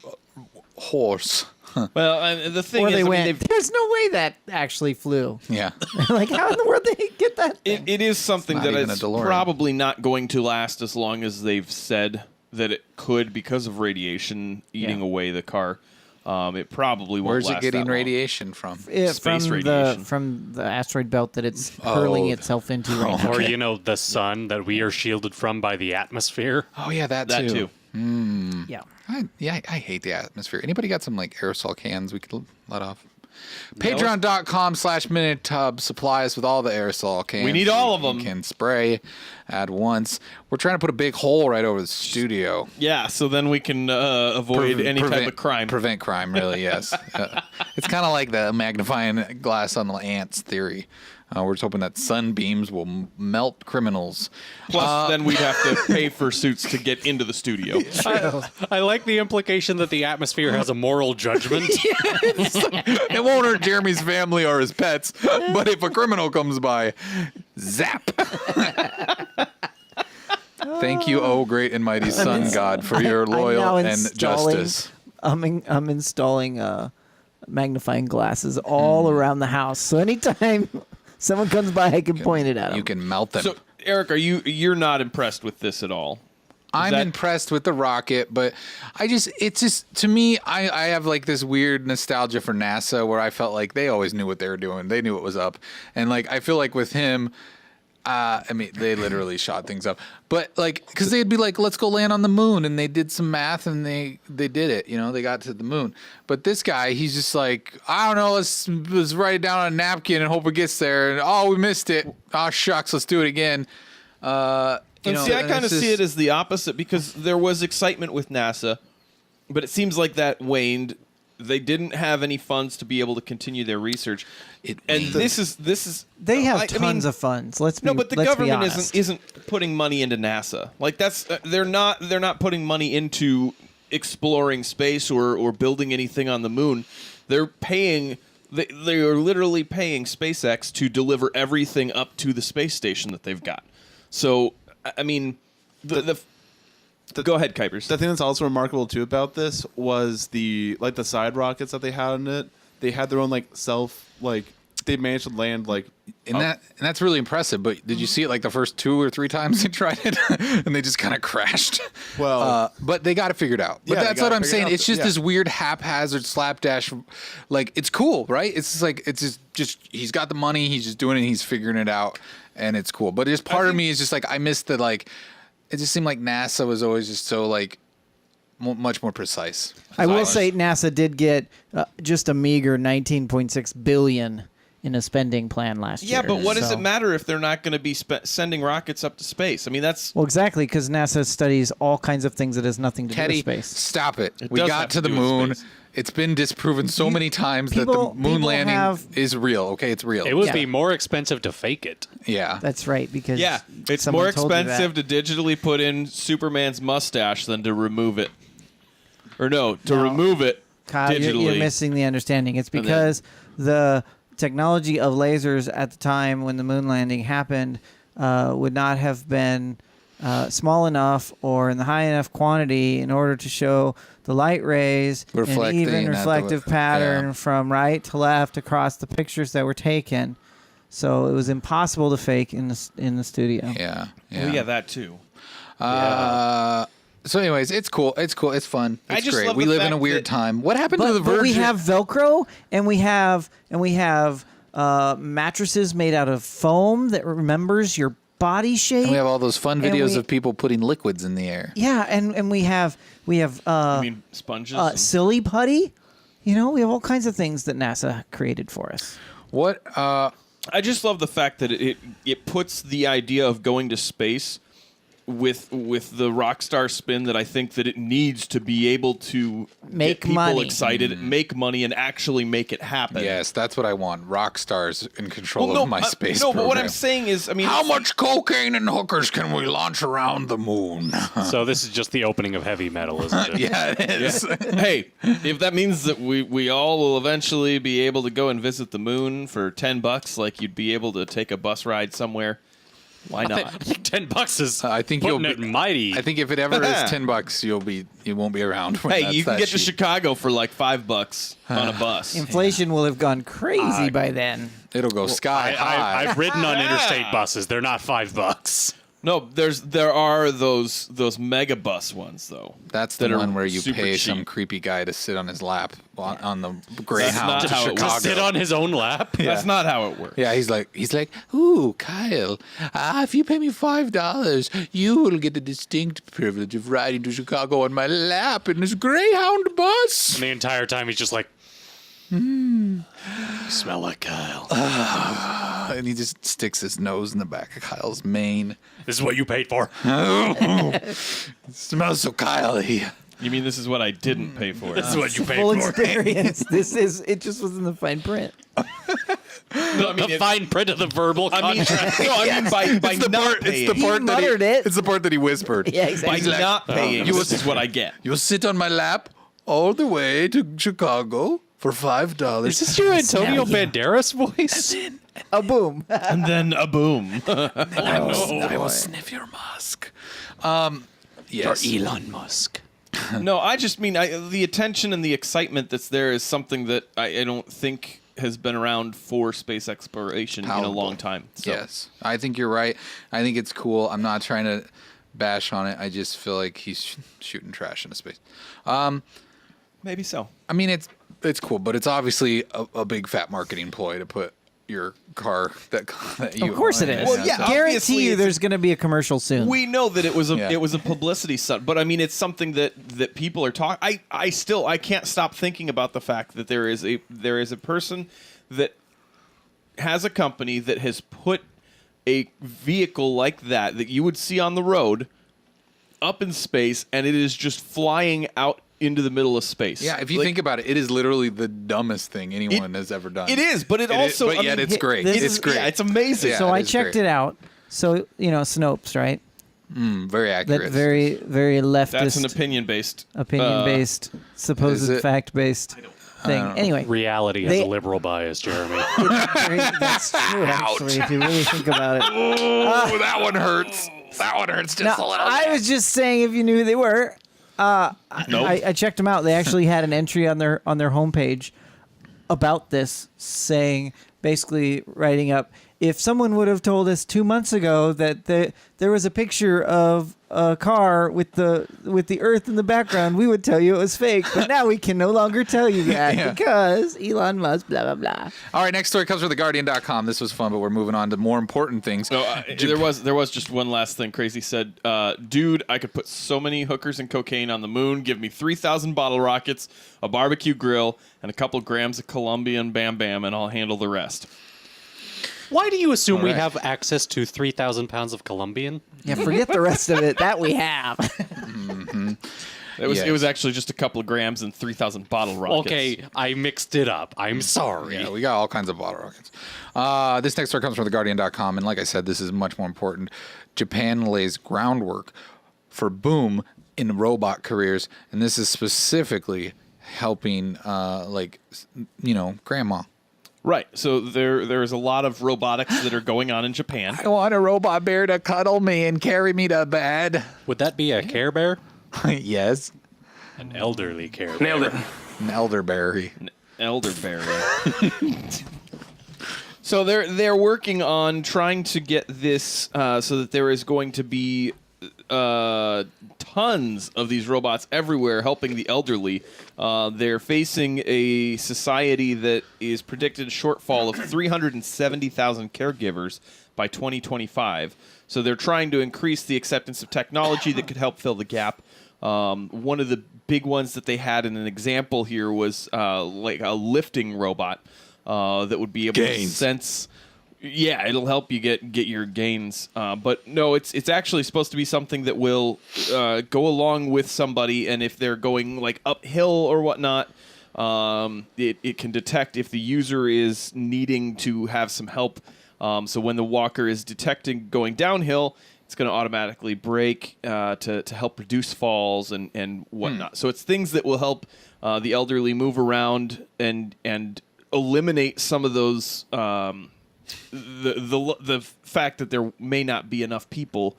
horse. Well, and the thing Or is, they I mean, went, there's no way that actually flew. Yeah. Like, how in the world did they get that thing? it is something It's not that even is a DeLorean. probably not going to last as long as they've said that it could because of radiation eating Yeah. away the car. It probably won't Where's last it getting that long. radiation from? Space from radiation. from the asteroid belt that it's hurling itself into right now. Or, you know, the sun that we are shielded from by the atmosphere. Oh, yeah, that That too. too. Yeah. I hate the atmosphere. Anybody got some like aerosol cans we could let off? Patreon.com/MinuteTub supply us with all the aerosol cans. We need all of them. You can spray at once. We're trying to put a big hole right over the studio. Yeah, so then we can avoid any type of crime. Prevent crime, really, yes. It's kind of like the magnifying glass on the ants theory. We're just hoping that sunbeams will melt criminals. Plus, then we'd have to pay for suits to get into the studio. I like the implication that the atmosphere has a moral judgment. It won't hurt Jeremy's family or his pets, but if a criminal comes by, zap. Thank you, oh great and mighty sun god, for your loyal and justice. I'm installing magnifying glasses all around the house. So anytime someone comes by, I can point it at them. You can melt them. So, Eric, you're not impressed with this at all? I'm impressed with the rocket, but it's just, to me, I have like this weird nostalgia for NASA where I felt like they always knew what they were doing. They knew what was up. And like, I feel like with him, I mean, they literally shot things up, but like, cause they'd be like, let's go land on the moon. And they did some math and they did it, you know, they got to the moon. But this guy, he's just like, I don't know, let's write it down on a napkin and hope it gets there. And oh, we missed it. Oh shucks, let's do it again. I kind of see it as the opposite because there was excitement with NASA, but it seems like that waned. They didn't have any funds to be able to continue their research. This is They have tons of funds. But the government isn't putting money into NASA. Like that's they're not putting money into exploring space or building anything on the moon. They're paying. They are literally paying SpaceX to deliver everything up to the space station that they've got. So I mean, go ahead, Kuipers. The thing that's also remarkable too about this was the side rockets that they had in it. they had their own they managed to land and that's really impressive. But did you see it like the first 2 or 3 times they tried it, and they just kind of crashed? Well, but they got it figured out. But that's what I'm saying. It's just this weird haphazard slapdash. Like, it's cool, right? It's just like it's just he's got the money, he's just doing it, he's figuring it out, and it's cool. But just part of me is just like I missed the like. It just seemed like NASA was always just so like much more precise. I will say NASA did get just a meager $19.6 billion in a spending plan last year. Yeah, but what does it matter if they're not going to be sending rockets up to space? I mean, that's... Well, exactly, because NASA studies all kinds of things that has nothing to do with space. Stop it. We got to the moon. It's been disproven so many times that the moon landing is real. Okay, it's real. It would be more expensive to fake it. Yeah. That's right, because it's more expensive to digitally put in Superman's mustache than to remove it. Or no, to remove it Kyle, digitally. you're missing the understanding. It's because the technology of lasers at the time when the moon landing happened would not have been small enough or in the high enough quantity in order to show the light rays in an even reflective pattern from right to left across the pictures that were taken. So it was impossible to fake in the studio. Yeah. Well, yeah, that too. So, anyways, it's cool. It's cool. It's fun. It's just great. love We the live in fact a weird time. What happened to the Virgin? But we have Velcro, and we have mattresses made out of foam that remembers your body shape. And we have all those fun videos of people putting liquids in the air. Yeah, and we have I mean, sponges. silly putty. You know, we have all kinds of things that NASA created for us. What? I just love the fact that it puts the idea of going to space with the rock star spin that I think that it needs to be able to Make get people money. excited, make money, and actually make it happen. Yes, that's what I want. Rock stars in control of my space No, program. but what I'm saying is, I mean, How much cocaine and hookers can we launch around the moon? So this is just the opening of heavy metal, isn't it? Yeah, it is. hey, if that means that we all will eventually be able to go and visit the moon for $10, like you'd be able to take a bus ride somewhere, why not? $10 is I think putting it mighty. I think if it ever is $10, you won't be around. When Hey, you can get to Chicago for like $5 on a bus. Inflation will have gone crazy by then. It'll go sky high. I've ridden on interstate buses. They're not $5. No, there are those mega bus ones though. That's the that one are where you super pay cheap. some creepy guy to sit on his lap on the Greyhound to not how it Chicago. works. Sit on his own lap. That's not how it works. Yeah, he's like, ooh, Kyle, if you pay me $5, you will get the distinct privilege of riding to Chicago on my lap in this Greyhound bus. And the entire time he's just like, smell like Kyle. And he just sticks his nose in the back of Kyle's mane. This is what you paid for. It smells so Kyle-y. You mean this is what I didn't pay for? This is what you paid Full for. experience. It just was in the fine print. No, I mean, The fine print of the verbal contract. I mean by not paying. It's the part that muttered it. It's the part that he whispered. Yeah, By exactly. not paying, this is what I get. You'll sit on my lap all the way to Chicago for $5. Is this your Antonio Yeah. Banderas voice? A boom. And then a boom. I will sniff your musk. Yes. Elon Musk. No, I just mean the attention and the excitement that's there is something that I don't think has been around for space exploration in a long time. So. Yes, I think you're right. I think it's cool. I'm not trying to bash on it. I just feel like he's shooting trash into space. Maybe so. I mean, it's cool, but it's obviously a big fat marketing ploy to put your car that you. Of course it is. Well, yeah, obviously Guarantee you it's- there's going to be a commercial soon. We know that it was a Yeah. publicity stunt, but I mean it's something that people are talking. I can't stop thinking about the fact that there is a person that has a company that has put a vehicle like that you would see on the road up in space, and it is just flying out into the middle of space. Yeah, if you think about it, it is literally the dumbest thing anyone has ever done. it is, but it also, but yet it's great. this It's is- great. Yeah, it's amazing. Yeah, so it I is checked great. it out. So, Snopes, right? Very accurate. That very, very That's an leftist, opinion-based. opinion-based, is supposed it? fact-based thing. Anyway, Reality has They- a liberal bias, Jeremy. that's true, actually, if you really think about it. Oh, that one hurts. That one hurts just No, a little. I was just saying if you knew who they were. Nope. I checked them out. They actually had an entry on their homepage about this, saying, basically writing up, if someone would have told us 2 months ago that there was a picture of a car with the Earth in the background, we would tell you it was fake. But now we can no longer tell you that because Elon Musk, blah, blah, blah. All right, next story comes from TheGuardian.com. This was fun, but we're moving on to more important things. There was just one last thing. Crazy said, dude, I could put so many hookers and cocaine on the moon. Give me 3,000 bottle rockets, a barbecue grill, and a couple grams of Colombian Bam Bam, and I'll handle the rest. Why do you assume we have access to 3,000 pounds of Colombian? Yeah, forget the rest of it. That we have. It was actually just a couple of grams and 3,000 bottle rockets. Okay, I mixed it up. I'm sorry. Yeah, we got all kinds of bottle rockets. This next story comes from TheGuardian.com, and like I said, this is much more important. Japan lays groundwork for boom in robot careers, and this is specifically helping, grandma. Right. So there's a lot of robotics that are going on in Japan. I want a robot bear to cuddle me and carry me to bed. Would that be a Care Bear? Yes. An elderly Care Bear. Nailed it. An elderberry. Elderberry. So they're working on trying to get this so that there is going to be tons of these robots everywhere helping the elderly. They're facing a society that is predicted a shortfall of 370,000 caregivers by 2025. So they're trying to increase the acceptance of technology that could help fill the gap. One of the big ones that they had in an example here was like a lifting robot that would be able to sense. Yeah, it'll help you get your gains. But no, it's actually supposed to be something that will go along with somebody, and if they're going like uphill or whatnot, it can detect if the user is needing to have some help. So when the walker is detecting going downhill, it's going to automatically brake to help reduce falls and whatnot. So it's things that will help the elderly move around and eliminate some of those. The fact that there may not be enough people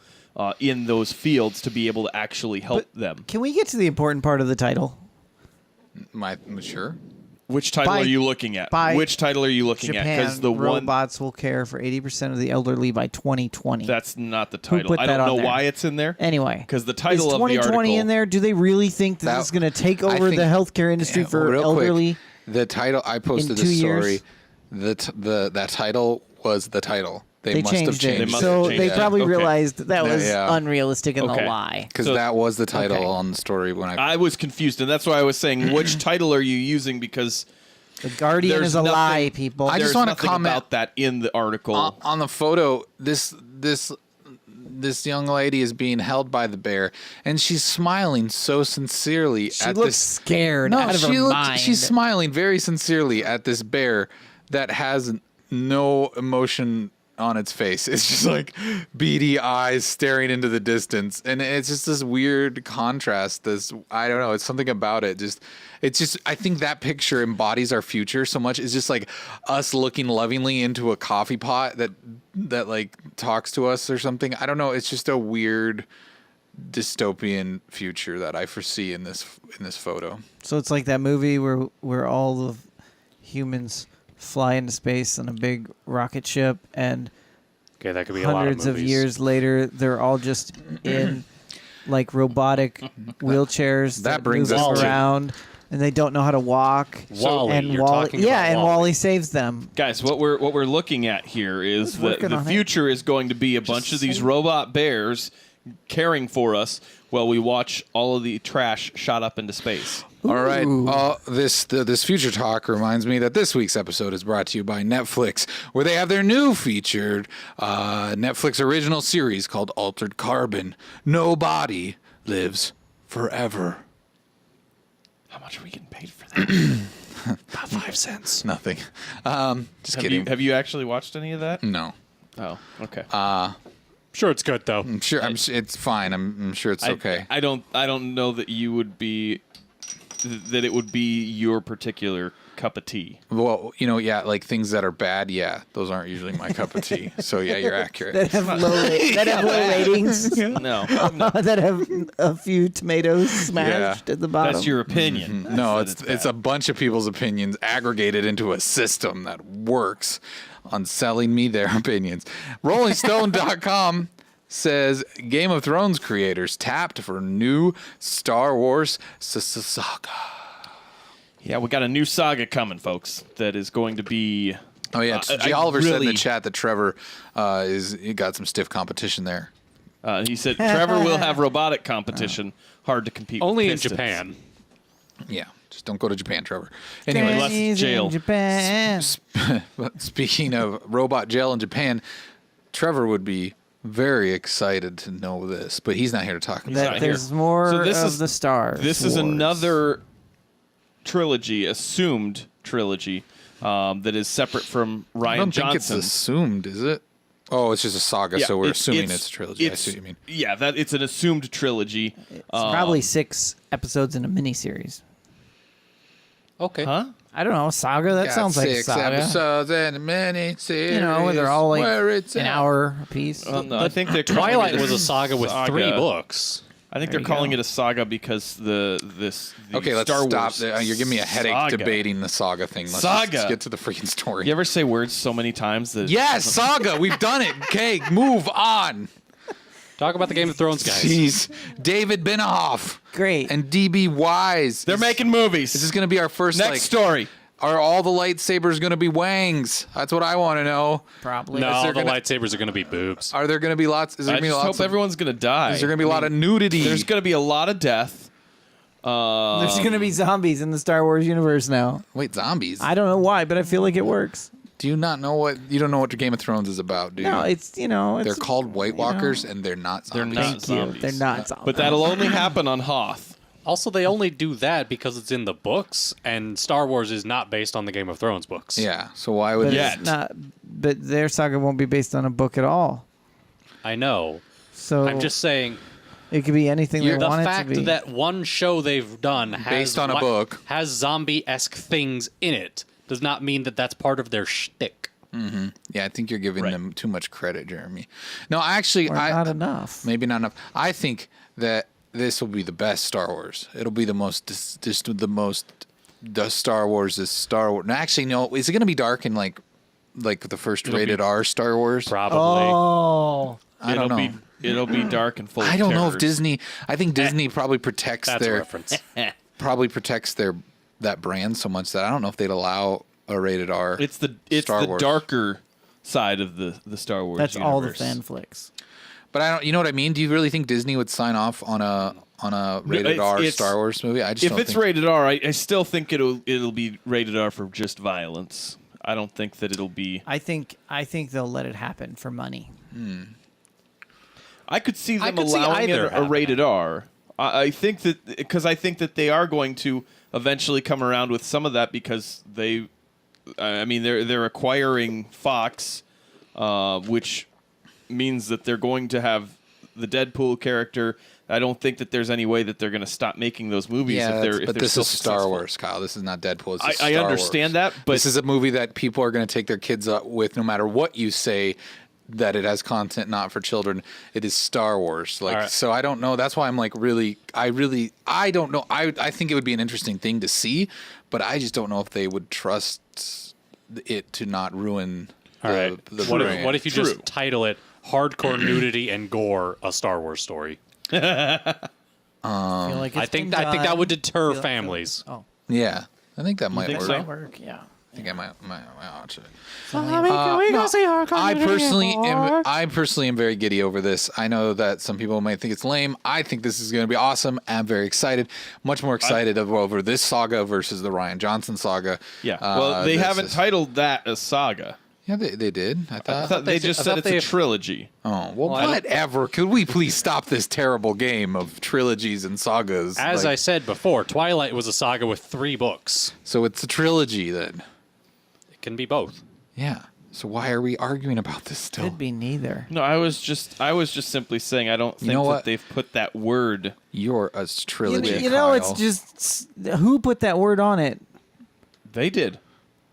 in those fields to be able to actually help them. Can we get to the important part of the title? Sure. Which title are you looking at? Which title are you looking at? Because the robots will care for 80% of the elderly by 2020. That's not the title. Put I that don't know on there? why it's in there. Anyway, because the title is of the article 2020 in there. Do they really think that it's going to take over the healthcare industry for elderly? Quick, the title I posted this story. That title was the title. They must have changed it. So they probably realized that was unrealistic and a lie. Because that was the title on the story when I was confused, and that's why I was saying, which title are you using? Because The Guardian is a lie, people. I just want to comment about that in the article. On the photo, this young lady is being held by the bear, and she's smiling so sincerely. She looks scared out of her mind. She's smiling very sincerely at this bear that has no emotion on its face. It's just like beady eyes staring into the distance, and it's just this weird contrast. I don't know. It's something about it. I think that picture embodies our future so much. It's just like us looking lovingly into a coffee pot that like talks to us or something. I don't know. It's just a weird dystopian future that I foresee in this photo. So it's like that movie where all the humans fly into space on a big rocket ship, and that could be hundreds of years later, they're all just in like robotic wheelchairs that brings move us around, and they don't know how to walk. Wall-E, Wall-E saves them. Guys, what we're looking at here is that the future is going to be a bunch of these robot bears caring for us while we watch all of the trash shot up into space. All right. This future talk reminds me that this week's episode is brought to you by Netflix, where they have their new featured Netflix original series called Altered Carbon. Nobody lives forever. How much are we getting paid for that? About 5 cents. Nothing. Just kidding. Have you actually watched any of that? No. Oh, okay. Sure, it's good though. I'm sure. It's fine. I'm sure it's okay. I don't know that you would be. That it would be your particular cup of tea. Well, like things that are bad, those aren't usually my cup of tea. So you're accurate. that have low ratings. No. That have a few tomatoes smashed at the bottom. That's your opinion. No, it's a bunch of people's opinions aggregated into a system that works on selling me their opinions. RollingStone.com says Game of Thrones creators tapped for new Star Wars saga. Yeah, we got a new saga coming, folks. That is going to be. Oh yeah, G. Oliver said in the chat that Trevor he got some stiff competition there. He said Trevor will have robotic competition. Hard to compete. Only with in Japan. Yeah, just don't go to Japan, Trevor. Anyway, unless it's jail. In Japan. Speaking of robot jail in Japan, Trevor would be very excited to know this, but he's not here to talk about That it. there's more of the stars. This is another trilogy, assumed trilogy, that is separate from Ryan I don't Johnson. think it's assumed, is it? Oh, it's just a saga, so we're assuming it's a trilogy. I see what you mean. Yeah, it's an assumed trilogy. It's probably 6 episodes in a miniseries. Okay. Huh? I don't know. Saga? That sounds like 6 Saga. episodes and a miniseries. Where they're all like where it's an at. hour a piece. No, I think they're Twilight was a saga with 3 books. I think There they're you calling go. it a saga because the Okay, let's Star stop. Wars You're giving me a headache saga. debating the saga thing. Let's just get to the freaking story. You ever say words so many times that Yes, saga. We've done it. Okay, move on. Talk about the Game of Thrones guys. Jeez. David Benioff. Great. And DB Wise. they're making movies? This is going to be our first, Next story. Are all the lightsabers going to be wangs? That's what I want to know. Probably. No, the lightsabers are going to be boobs. Are there going to be lots? Is there I going to be just lots? hope everyone's going to die. Is there going to be a lot of nudity? There's going to be a lot of death. There's going to be zombies in the Star Wars universe now. Wait, zombies? I don't know why, but I feel like it works. Do you not know what? You don't know what the Game of Thrones is about, do you? No, it's They're called White Walkers, and they're not They're zombies. not Thank you. zombies. They're not zombies. But that'll only happen on Hoth. Also, they only do that because it's in the books, and Star Wars is not based on the Game of Thrones books. Yeah. So why would But Yet. it's not. But their saga won't be based on a book at all. I know. So I'm just saying, it could be anything they the want it to fact be. that one show they've done has Based on a book. has zombie-esque things in it does not mean that that's part of their shtick. Yeah, I think you're giving them too much credit, Jeremy. No, actually, Or not enough. Maybe not enough. I think that this will be the best Star Wars. It'll be the most, the Star Wars is Star Wars. No, actually, no. Is it going to be dark and like the first rated R Star Wars? Probably. Oh. I don't know. It'll be dark and full of I don't know if terrors. Disney. I think Disney probably protects That's a their reference. that brand so much that I don't know if they'd allow a rated R. It's the Star Wars. darker side of the Star Wars That's universe. all the fan flicks. But I don't. You know what I mean? Do you really think Disney would sign off on a rated R it's- Star Wars movie? I just If don't it's think. rated R, I still think it'll be rated R for just violence. I don't think that it'll be. I think they'll let it happen for money. I could see them could see allowing either it a happening. rated R. I think that because I think that they are going to eventually come around with some of that because they, I mean, they're acquiring Fox, which means that they're going to have the Deadpool character. I don't think that there's any way that they're going to stop making those movies Yeah, if they're but if this they're is still Star successful. Wars, Kyle. This is not Deadpool. This is I Star understand Wars. that, but this is a movie that people are going to take their kids up with, no matter what you say. That it has content not for children. It is Star Wars. Like, right. so I don't know. That's why I'm like I don't know. I think it would be an interesting thing to see, but I just don't know if they would trust it to not ruin All right. the What brand. if you just title it "Hardcore Nudity and Gore: A Star Wars Story"? Feel like I it's think been that done. would deter Feel- families. Oh, Yeah, I think that might think work. so? might work. Yeah. I think I might watch it. No, I personally am very giddy over this. I know that some people might think it's lame. I think this is going to be awesome. I'm very excited. Much more excited over this saga versus the Ryan Johnson saga. yeah. Well, they this haven't is- titled that a saga. Yeah, they did. I I thought. thought they just said it's a trilogy. Oh well, whatever. Could we please stop this terrible game of trilogies and sagas? As Like, I said before, Twilight was a saga with 3 books. so it's a trilogy then. It can be both. Yeah. So why are we arguing about this still? Could be neither. No, I was just simply saying I don't think know that what? they've put that word. You're a trilogy. You know, it's Kyle. just who put that word on it? They did.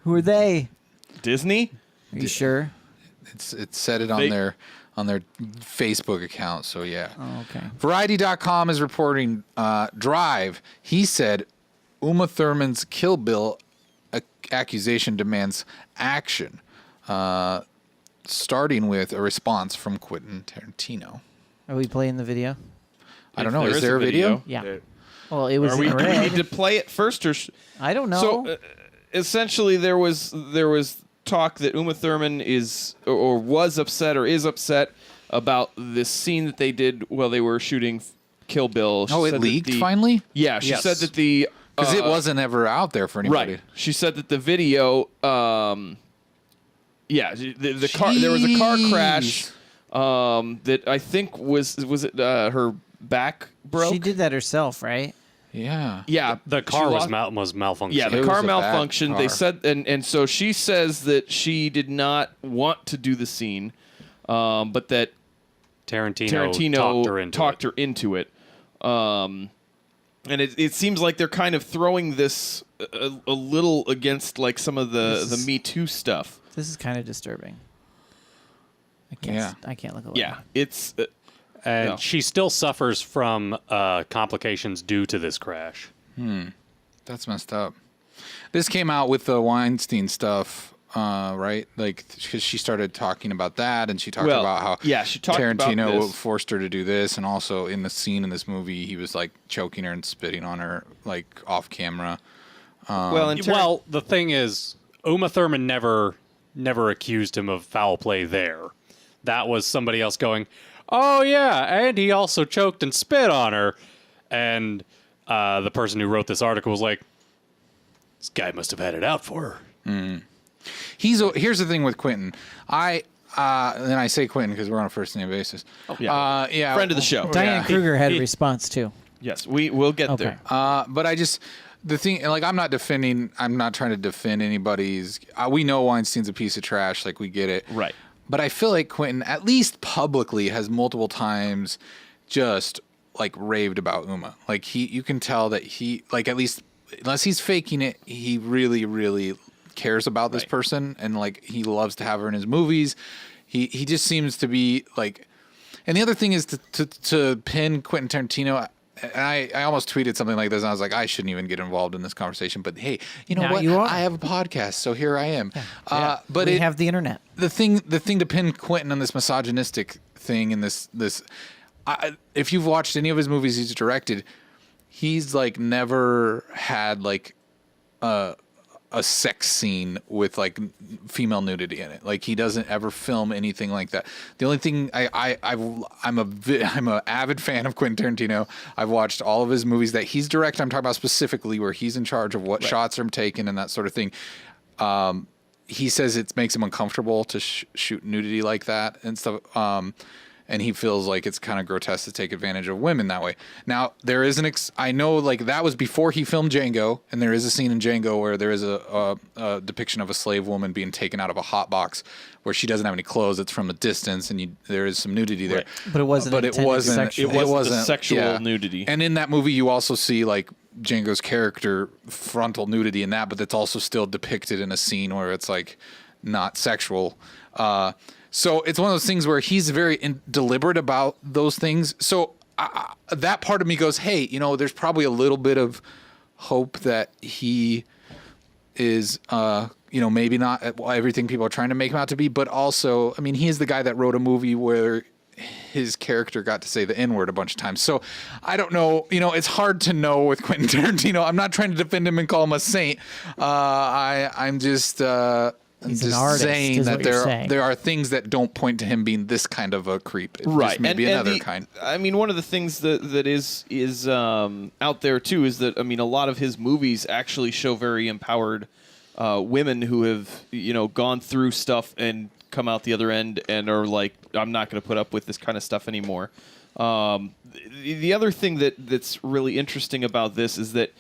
Who are they? Disney? Are you sure? It said it on their Facebook account. So yeah. Oh, okay. Variety.com is reporting Drive. He said Uma Thurman's Kill Bill accusation demands action, starting with a response from Quentin Tarantino. Are we playing the video? I don't know. Is there a video? Yeah. Well, it was Do we red. need to play it first, or I don't know. So essentially, there was talk that Uma Thurman is or was upset or is upset about this scene that they did while they were shooting Kill Bill. She Oh, it said that leaked finally? Yeah, she Yes. said that the Because it wasn't ever out there for anybody. right. She said that the video. Yeah, the car. There was a car crash. That I think was it her back broke. She did that herself, right? Yeah. Yeah, The car was malfunctioning. Yeah, the It car was a bad malfunctioned. car. They said, and so she says that she did not want to do the scene, but that Tarantino talked her into it. And it seems like they're kind of throwing this a little against like some of the Me Too stuff. This is kind of disturbing. I can't look away. Yeah, it's And No. she still suffers from complications due to this crash. That's messed up. This came out with the Weinstein stuff, right? Like, because she started talking about that, and she talked about how she talked Tarantino about this. forced her to do this, and also in the scene in this movie, he was like choking her and spitting on her, like off camera. Well, the thing is, Uma Thurman never accused him of foul play there. That was somebody else going, oh, yeah, and he also choked and spit on her. And the person who wrote this article was like, this guy must have had it out for her. Here's the thing with Quentin. And I say Quentin because we're on a first name basis. yeah. Yeah, Friend of the show. Diane Kruger had a response too. Yes, we'll get Okay. there. But the thing, like, I'm not trying to defend anybody's. We know Weinstein's a piece of trash. Like, we get it. Right. But I feel like Quentin, at least publicly, has multiple times just like raved about Uma. Like, you can tell that he, like, at least unless he's faking it, he really, really cares about this person, and like he loves to have her in his movies. He just seems to be like. And the other thing is to pin Quentin Tarantino. And I almost tweeted something like this, and I was like, I shouldn't even get involved in this conversation. But hey, you know Now what? you are. I have a podcast, so here I am. But we have the internet. The thing to pin Quentin on this misogynistic thing and this if you've watched any of his movies he's directed, he's like never had like a sex scene with like female nudity in it. Like, he doesn't ever film anything like that. The only thing I'm a avid fan of Quentin Tarantino. I've watched all of his movies that he's directed. I'm talking about specifically where he's in charge of what shots are taken and that sort of thing. He says it makes him uncomfortable to shoot nudity like that and stuff. And he feels like it's kind of grotesque to take advantage of women that way. Now, there is I know, like, that was before he filmed Django, and there is a scene in Django where there is a depiction of a slave woman being taken out of a hot box where she doesn't have any clothes. It's from a distance, and there is some nudity there. Right. But it wasn't. But intended sexual. It wasn't sexual nudity. And in that movie, you also see, like, Django's character frontal nudity in that, but that's also still depicted in a scene where it's, like, not sexual. So it's one of those things where he's very deliberate about those things. So that part of me goes, hey, there's probably a little bit of hope that he is, maybe not everything people are trying to make him out to be. But also, I mean, he is the guy that wrote a movie where his character got to say the N-word a bunch of times. So I don't know. It's hard to know with Quentin Tarantino. I'm not trying to defend him and call him a saint. I'm just... He's just an artist, saying is that what you're saying. there are things that don't point to him being this kind of a creep. Right, Maybe another kind. I mean, one of the things that is out there too is that, I mean, a lot of his movies actually show very empowered women who have gone through stuff and come out the other end and are like, I'm not going to put up with this kind of stuff anymore. The other thing that's really interesting about this is that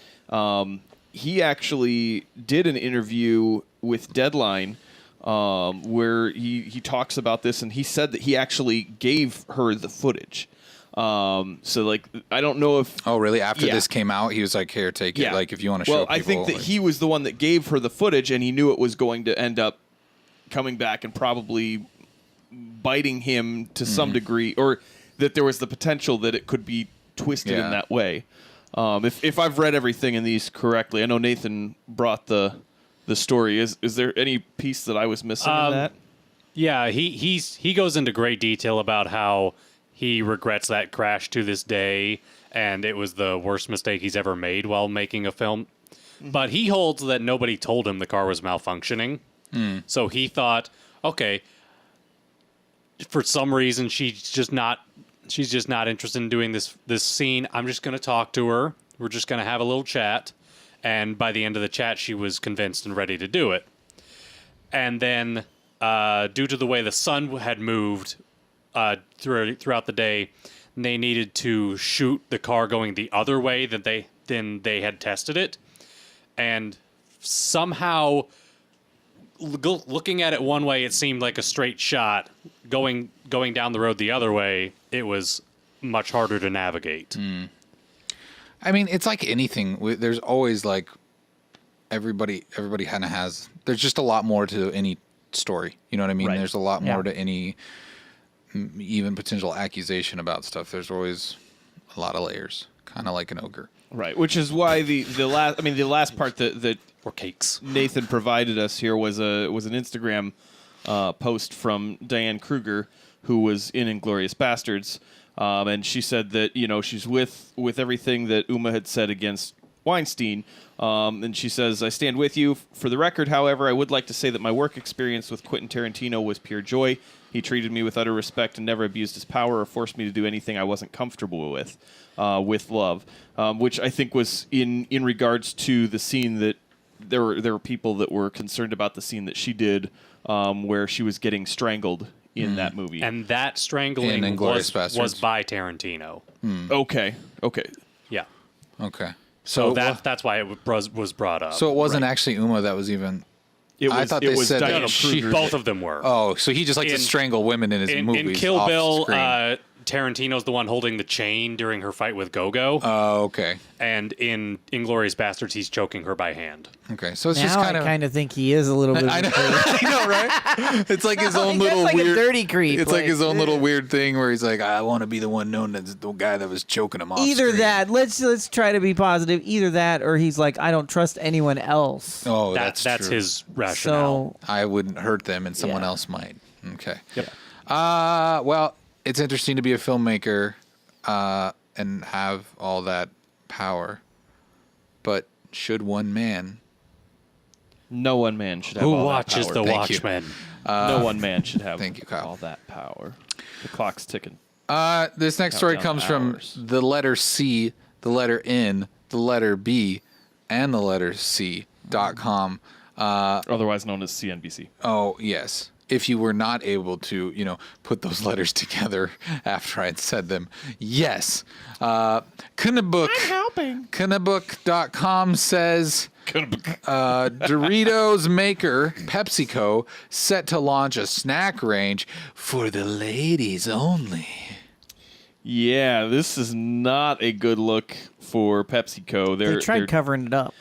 he actually did an interview with Deadline where he talks about this, and he said that he actually gave her the footage. So like, I don't know if. Oh, really? After this came out, he was like, "Here, take it. Like, if you want to show people." Well, I think that he was the one that gave her the footage, and he knew it was going to end up coming back and probably biting him to some degree, or that there was the potential that it could be twisted in that way. If I've read everything in these correctly, I know Nathan brought the story. Is there any piece that I was missing in that? Yeah, he goes into great detail about how he regrets that crash to this day, and it was the worst mistake he's ever made while making a film. But he holds that nobody told him the car was malfunctioning. So he thought, okay, for some reason she's just not interested in doing this scene. I'm just going to talk to her. We're just going to have a little chat. And by the end of the chat, she was convinced and ready to do it. And then, due to the way the sun had moved throughout the day, they needed to shoot the car going the other way than they had tested it. And somehow, looking at it one way, it seemed like a straight shot. Going down the road the other way, it was much harder to navigate. I mean, it's like anything. There's always like everybody kind of has. There's just a lot more to any story. You know what I mean? Right. There's a lot more to any even potential accusation about stuff. There's always a lot of layers, kind of like an ogre. Right, which is why the last part that Or cakes. Nathan provided us here was an Instagram post from Diane Kruger, who was in Inglourious Bastards, and she said that she's with everything that Uma had said against Weinstein, and she says, "I stand with you. For the record, however, I would like to say that my work experience with Quentin Tarantino was pure joy. He treated me with utter respect and never abused his power or forced me to do anything I wasn't comfortable with love," which I think was in regards to the scene that there were people that were concerned about the scene that she did where she was getting strangled in that movie. And that strangling was by Tarantino. Okay. Yeah. Okay. So that's why it was brought up. So it wasn't actually Uma that was even. I thought they said Diane that Kruger. Both of them were. Oh, so he just likes to strangle women in his movies. In Kill off Bill, screen. Tarantino's the one holding the chain during her fight with Gogo. Oh, okay. And in Inglourious Bastards, he's choking her by hand. Okay, so it's Now just I kind of think he is a little bit. I know, I know, right? It's like his own little like weird a dirty creep. It's like his own little weird thing where he's like, I want to be the one known as the guy that was choking him off. Either screen. that. Let's try to be positive. Either that, or he's like, I don't trust anyone else. Oh, that's true. his rationale. So I wouldn't hurt them, and someone else might. Okay. Yep. Well, it's interesting to be a filmmaker and have all that power, but should one man? No one man should have Who all watches that the power. Watchmen? No one man should have Thank you, Kyle. all that power. The clock's ticking. This next story Countdown comes from hours. the letter C, the letter N, the letter B, and the letter C.com. Otherwise known as CNBC. Oh, yes. If you were not able to, put those letters together after I'd said them. Yes. Kunnabook. I'm helping. Kunnabook.com says Doritos-maker PepsiCo set to launch a snack range for the ladies only. Yeah, this is not a good look for PepsiCo. they tried covering it up.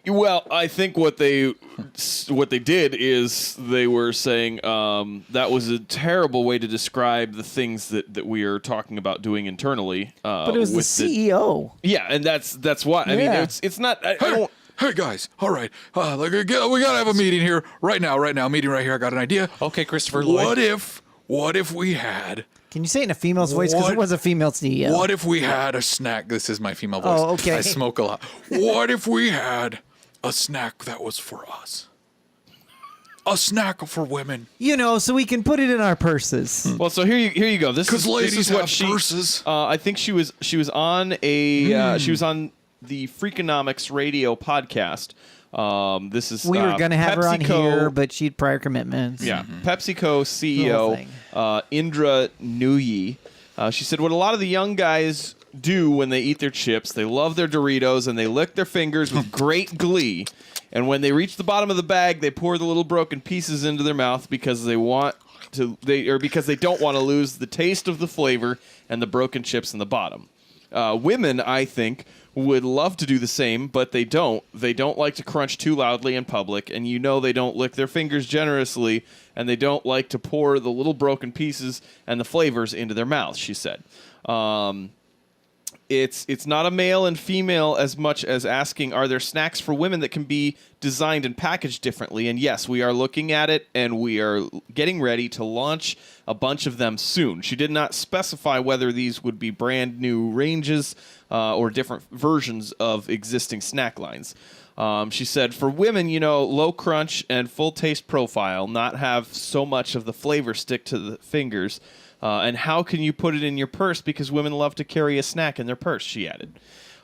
Well, I think what they did is they were saying that was a terrible way to describe the things that we are talking about doing internally. But it was the CEO. Yeah, and that's why. I mean, it's not. I don't. Hey guys, all right. We gotta have a meeting here right now. Meeting right here. I got an idea. Okay, Christopher What Lloyd. if we had? Can you say it in a female's voice? Because it was a female CEO. What if we had a snack? This is my female voice. Oh, okay. I smoke a lot. What if we had a snack that was for us? A snack for women. So we can put it in our purses. Well, so here you go. This is ladies this is what have purses. I think she was on she was on the Freakonomics radio podcast. This is We were going to have her on PepsiCo- here, but she had prior commitments. Yeah, PepsiCo The whole CEO thing. Indra Nooyi. She said what a lot of the young guys do when they eat their chips, they love their Doritos and they lick their fingers with great glee. And when they reach the bottom of the bag, they pour the little broken pieces into their mouth because they want because they don't want to lose the taste of the flavor and the broken chips in the bottom. Women, I think, would love to do the same, but they don't. They don't like to crunch too loudly in public, and they don't lick their fingers generously, and they don't like to pour the little broken pieces and the flavors into their mouths, she said. It's not a male and female as much as asking, are there snacks for women that can be designed and packaged differently? And yes, we are looking at it, and we are getting ready to launch a bunch of them soon. She did not specify whether these would be brand new ranges or different versions of existing snack lines. She said, for women, low crunch and full taste profile, not have so much of the flavor stick to the fingers. And how can you put it in your purse? Because women love to carry a snack in their purse, she added.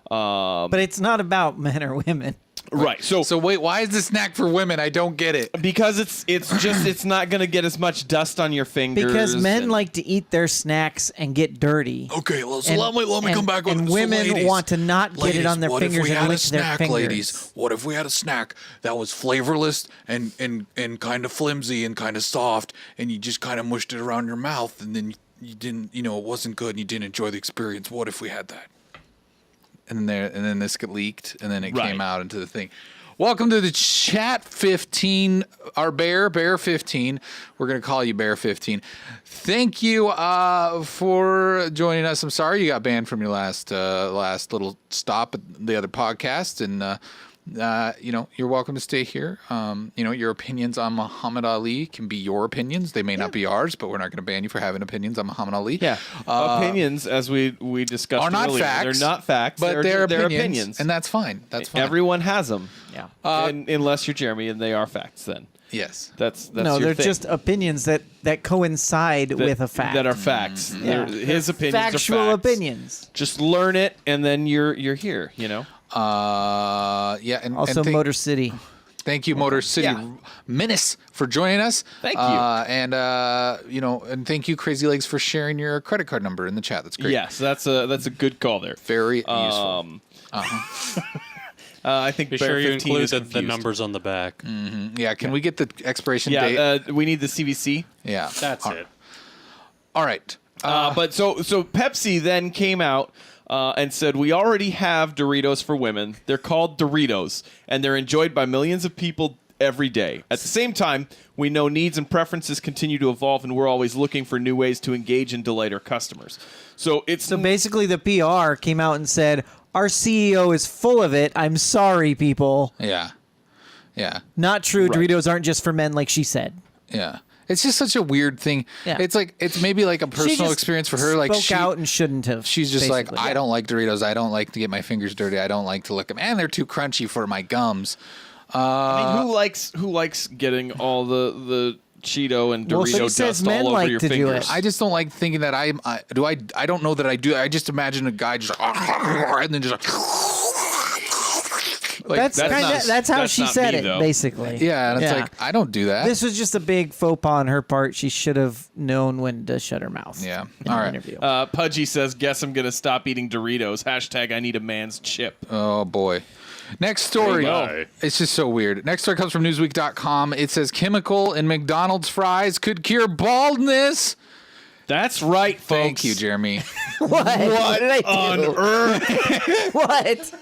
But it's not about men or women. Right. So wait, why is the snack for women? I don't get it. Because it's not going to get as much dust on your fingers. Because men like to eat their snacks and get dirty. Okay, let me come back on. And women want to not get it on their fingers and lick their fingers. Ladies, what if we had a snack that was flavorless and kind of flimsy and kind of soft, and you just kind of mushed it around your mouth, and then you didn't, it wasn't good, and you didn't enjoy the experience? What if we had that? And then this got leaked, and then it came out into the thing. Welcome to the chat 15, our Bear 15. We're going to call you Bear 15. Thank you for joining us. I'm sorry you got banned from your last little stop at the other podcast, and you're welcome to stay here. Your opinions on Muhammad Ali can be your opinions. They may not be ours, but we're not going to ban you for having opinions on Muhammad Ali. Yeah. Opinions, as we discussed are not earlier, facts. they're not facts, but they're opinions, and that's fine. That's fine. Everyone has them. Yeah. Unless you're Jeremy, and they are facts. Then yes, that's no. your They're thing. just opinions that coincide with a fact. That are facts. Yeah. His opinions Factual are facts. opinions. Just learn it, and then you're here. Yeah, and Also, and Motor City. Thank you, Motor City Menace, for joining us. Thank you. And thank you, Crazy Legs, for sharing your credit card number in the chat. That's great. Yes, that's a good call there. Very useful. I think Be Bear sure you 15 is included the confused. numbers on the back. Yeah, can we get the expiration date? Yeah, we need the CVC. Yeah, That's it. All right. But so Pepsi then came out and said, we already have Doritos for women. They're called Doritos, and they're enjoyed by millions of people every day. At the same time, we know needs and preferences continue to evolve, and we're always looking for new ways to engage and delight our customers. So basically the PR came out and said, our CEO is full of it. I'm sorry, people. Yeah. Not true. Right. Doritos aren't just for men, like she said. Yeah. It's just such a weird thing. Yeah. It's maybe like a personal experience for her. Like spoke out and shouldn't have. She's just basically. like, I don't like Doritos. I don't like to get my fingers dirty. I don't like to lick them, and they're too crunchy for my gums. I mean, who likes getting all the Cheeto and Well, Dorito she dust says men all over like your to do fingers? it. I just don't like thinking that I don't know that I do. I just imagine a guy just and then just like that's how that's she not said me, it, though. basically. yeah, and it's like I don't do that. This was just a big faux pas on her part. She should have known when to shut her mouth. Yeah. In All an right. interview. Pudgy says, guess I'm going to stop eating Doritos. # I need a man's chip. Oh boy. Next story. There you go. It's just so weird. Next story comes from Newsweek.com. It says chemical in McDonald's fries could cure baldness. That's right, folks. Thank you, Jeremy. What did I do? On earth? What?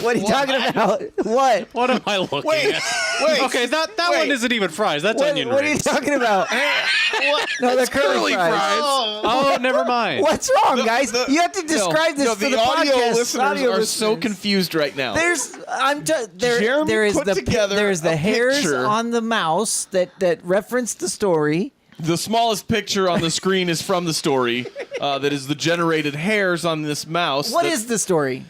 What are you talking about? What? What am I looking at? Wait. Okay, that one isn't even fries. That's onion What are you rings. talking about? No, they're curly fries. Oh, never mind. What's wrong, guys? You have to describe this for the audio podcast. listeners Audio are so listeners. confused right now. There Jeremy is put together there's the a hairs picture. on the mouse that reference the story. The smallest picture on the screen is from the story. That is the generated hairs on this mouse. What is the story?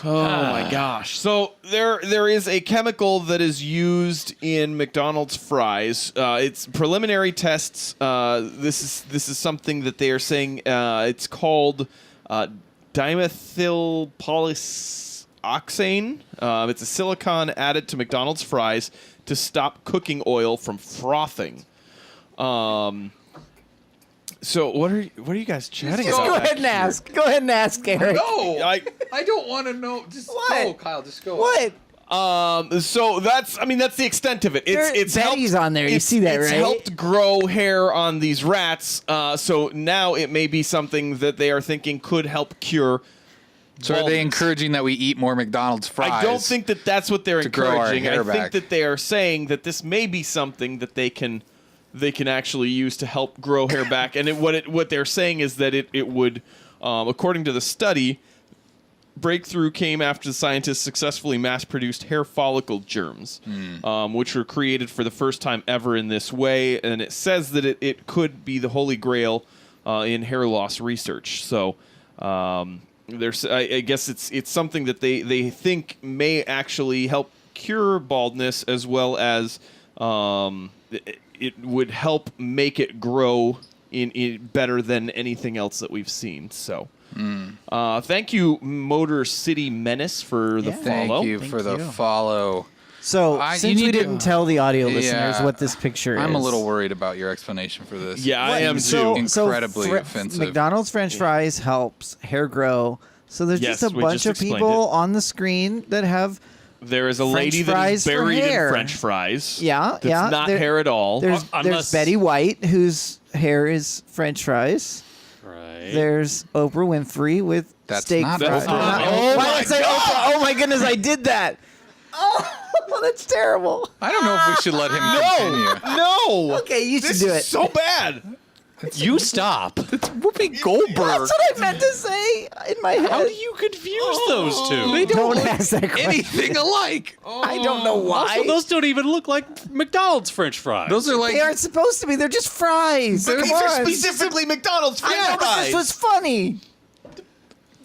Oh my gosh! So there is a chemical that is used in McDonald's fries. It's preliminary tests. This is something that they are saying. It's called dimethylpolisoxane. It's a silicon added to McDonald's fries to stop cooking oil from frothing. So what are you guys chatting Just about? go back ahead and here? ask. Go ahead and ask, Eric. No, I I don't want to know. Just What? go, Kyle. Just go. What? So that's the extent of it. It's Betty's helped, on there. You see that, it's right? helped grow hair on these rats. So now it may be something that they are thinking could help cure. So are they encouraging that we eat more McDonald's fries? I don't think that that's what they're to grow our encouraging. hair I think back. that they are saying that this may be something that they can actually use to help grow hair back. And what they're saying is that it would, according to the study, breakthrough came after the scientists successfully mass-produced hair follicle germs, which were created for the first time ever in this way. And it says that it could be the holy grail in hair loss research. So. I guess it's something that they think may actually help cure baldness, as well as it would help make it grow in better than anything else that we've seen. So, thank you, Motor City Menace, for the follow. Thank you for the follow. So, since we didn't tell the audio listeners Yeah. what this picture is. I'm a little worried about your explanation for this. Yeah, I am So- too. Incredibly offensive. McDonald's French fries helps hair grow. So there's Yes, just a we bunch just of explained people it. on the screen that have There is a French lady that fries is for buried in hair. French fries. Yeah, that's yeah. not There- hair at all. There's Unless- Betty White, whose hair is French fries. Right. There's Oprah Winfrey with That's steak not fries. Oprah. Oh Why my did I say God! Oprah? Oh my goodness, I did that. Oh, that's terrible. I don't know if we should let him continue. No. Okay, you should This do is it. so bad. You stop. Whoopi Goldberg. That's what I meant to say in my head. How do you confuse those two? They Don't don't look ask that question. anything alike. I don't know why. Also, those don't even look like McDonald's French fries. Those are like They aren't supposed to be. They're just fries. But Come these are on. specifically McDonald's French I know, but fries. this was funny.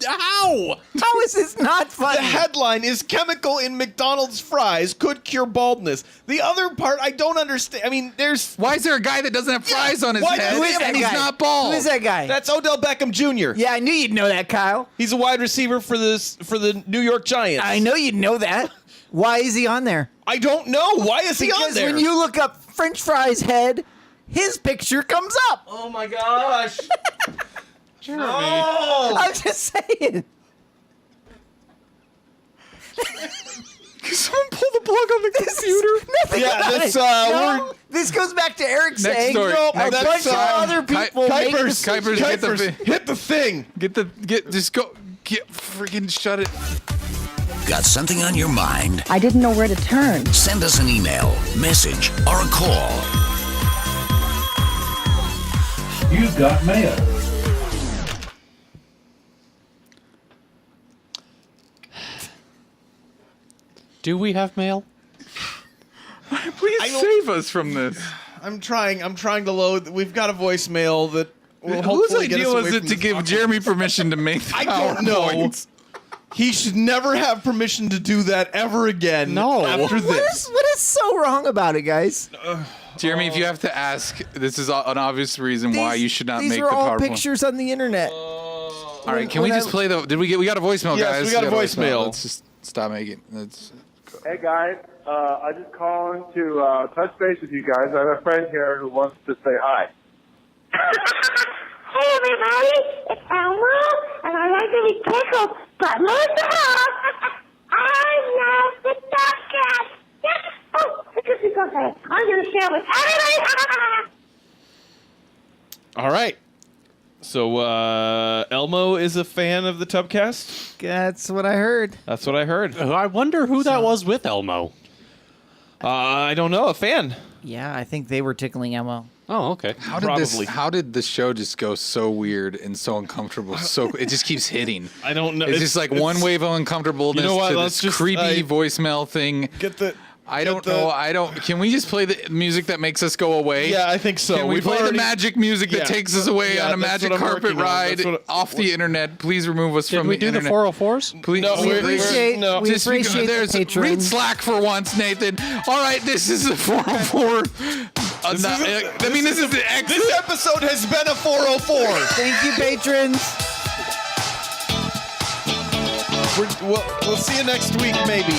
How? How is this not funny? The headline is "Chemical in McDonald's Fries Could Cure Baldness." The other part I don't understand. I mean, there's why is there a guy that doesn't have fries on his why head does he have- and he's guy? not bald? Who is that guy? that's Odell Beckham Jr. Yeah, I knew you'd know that, Kyle. He's a wide receiver for the New York Giants. I know you'd know that. Why is he on there? I don't know. Why is he on Because there? when you look up French fries head, his picture comes up. Oh my gosh. Jeremy. Oh. I'm just saying. Someone pull the plug on the computer. Nothing Yeah, about this, it. we're- No, this goes back to Eric saying story. a Next bunch story. of other people make Kuipers, decisions. get the Kuipers, hit the thing. Get freaking shut it. Got something on your mind? I didn't know where to turn. Send us an email, message, or a call. You've got mail. Do we have mail? Please save us from this. I'm trying to load. We've got a voicemail that will Whose hopefully get us idea away was it from to this give awkward- Jeremy permission to make the I don't know. PowerPoints? He should never have permission to do that ever again. No. After this. What is so wrong about it, guys? Jeremy, if you have to ask, this is an obvious reason why you should not These make are the all PowerPoint. pictures on the internet. All right, can we just play the? We got a voicemail, Yes, guys? we got a voicemail. Let's just stop making. Let's. Hey guys, I just calling to touch base with you guys. I have a friend here who wants to say hi. Hey everybody, it's Elmo, and I like to be tickled, but most of all, I love the Tubcast. Oh, because it's okay. I'm going to share with everybody. All right. So Elmo is a fan of the Tubcast. That's what I heard. That's what I heard. I wonder who that was with Elmo. I don't know. A fan. Yeah, I think they were tickling Elmo. Oh, okay. How did Probably. How did the show just go so weird and so uncomfortable? So it just keeps hitting. I don't know. It's just like one wave of uncomfortableness You know what, to let's this just, creepy voicemail thing. Get the. I don't know. I don't. Can we just play the music that makes us go away? Yeah, I think so. Can we We've play already- the magic music that Yeah. takes us away Yeah, on a that's magic what I'm carpet working on. ride That's what off the internet? Please remove us Did from we the do the internet. 404s? Please, No, We we're- appreciate, no. we Just appreciate there's the patrons. read Slack for once, Nathan. All right, this is the 404. This is the exit. This episode has been a 404. Thank you, patrons. We'll see you next week, maybe.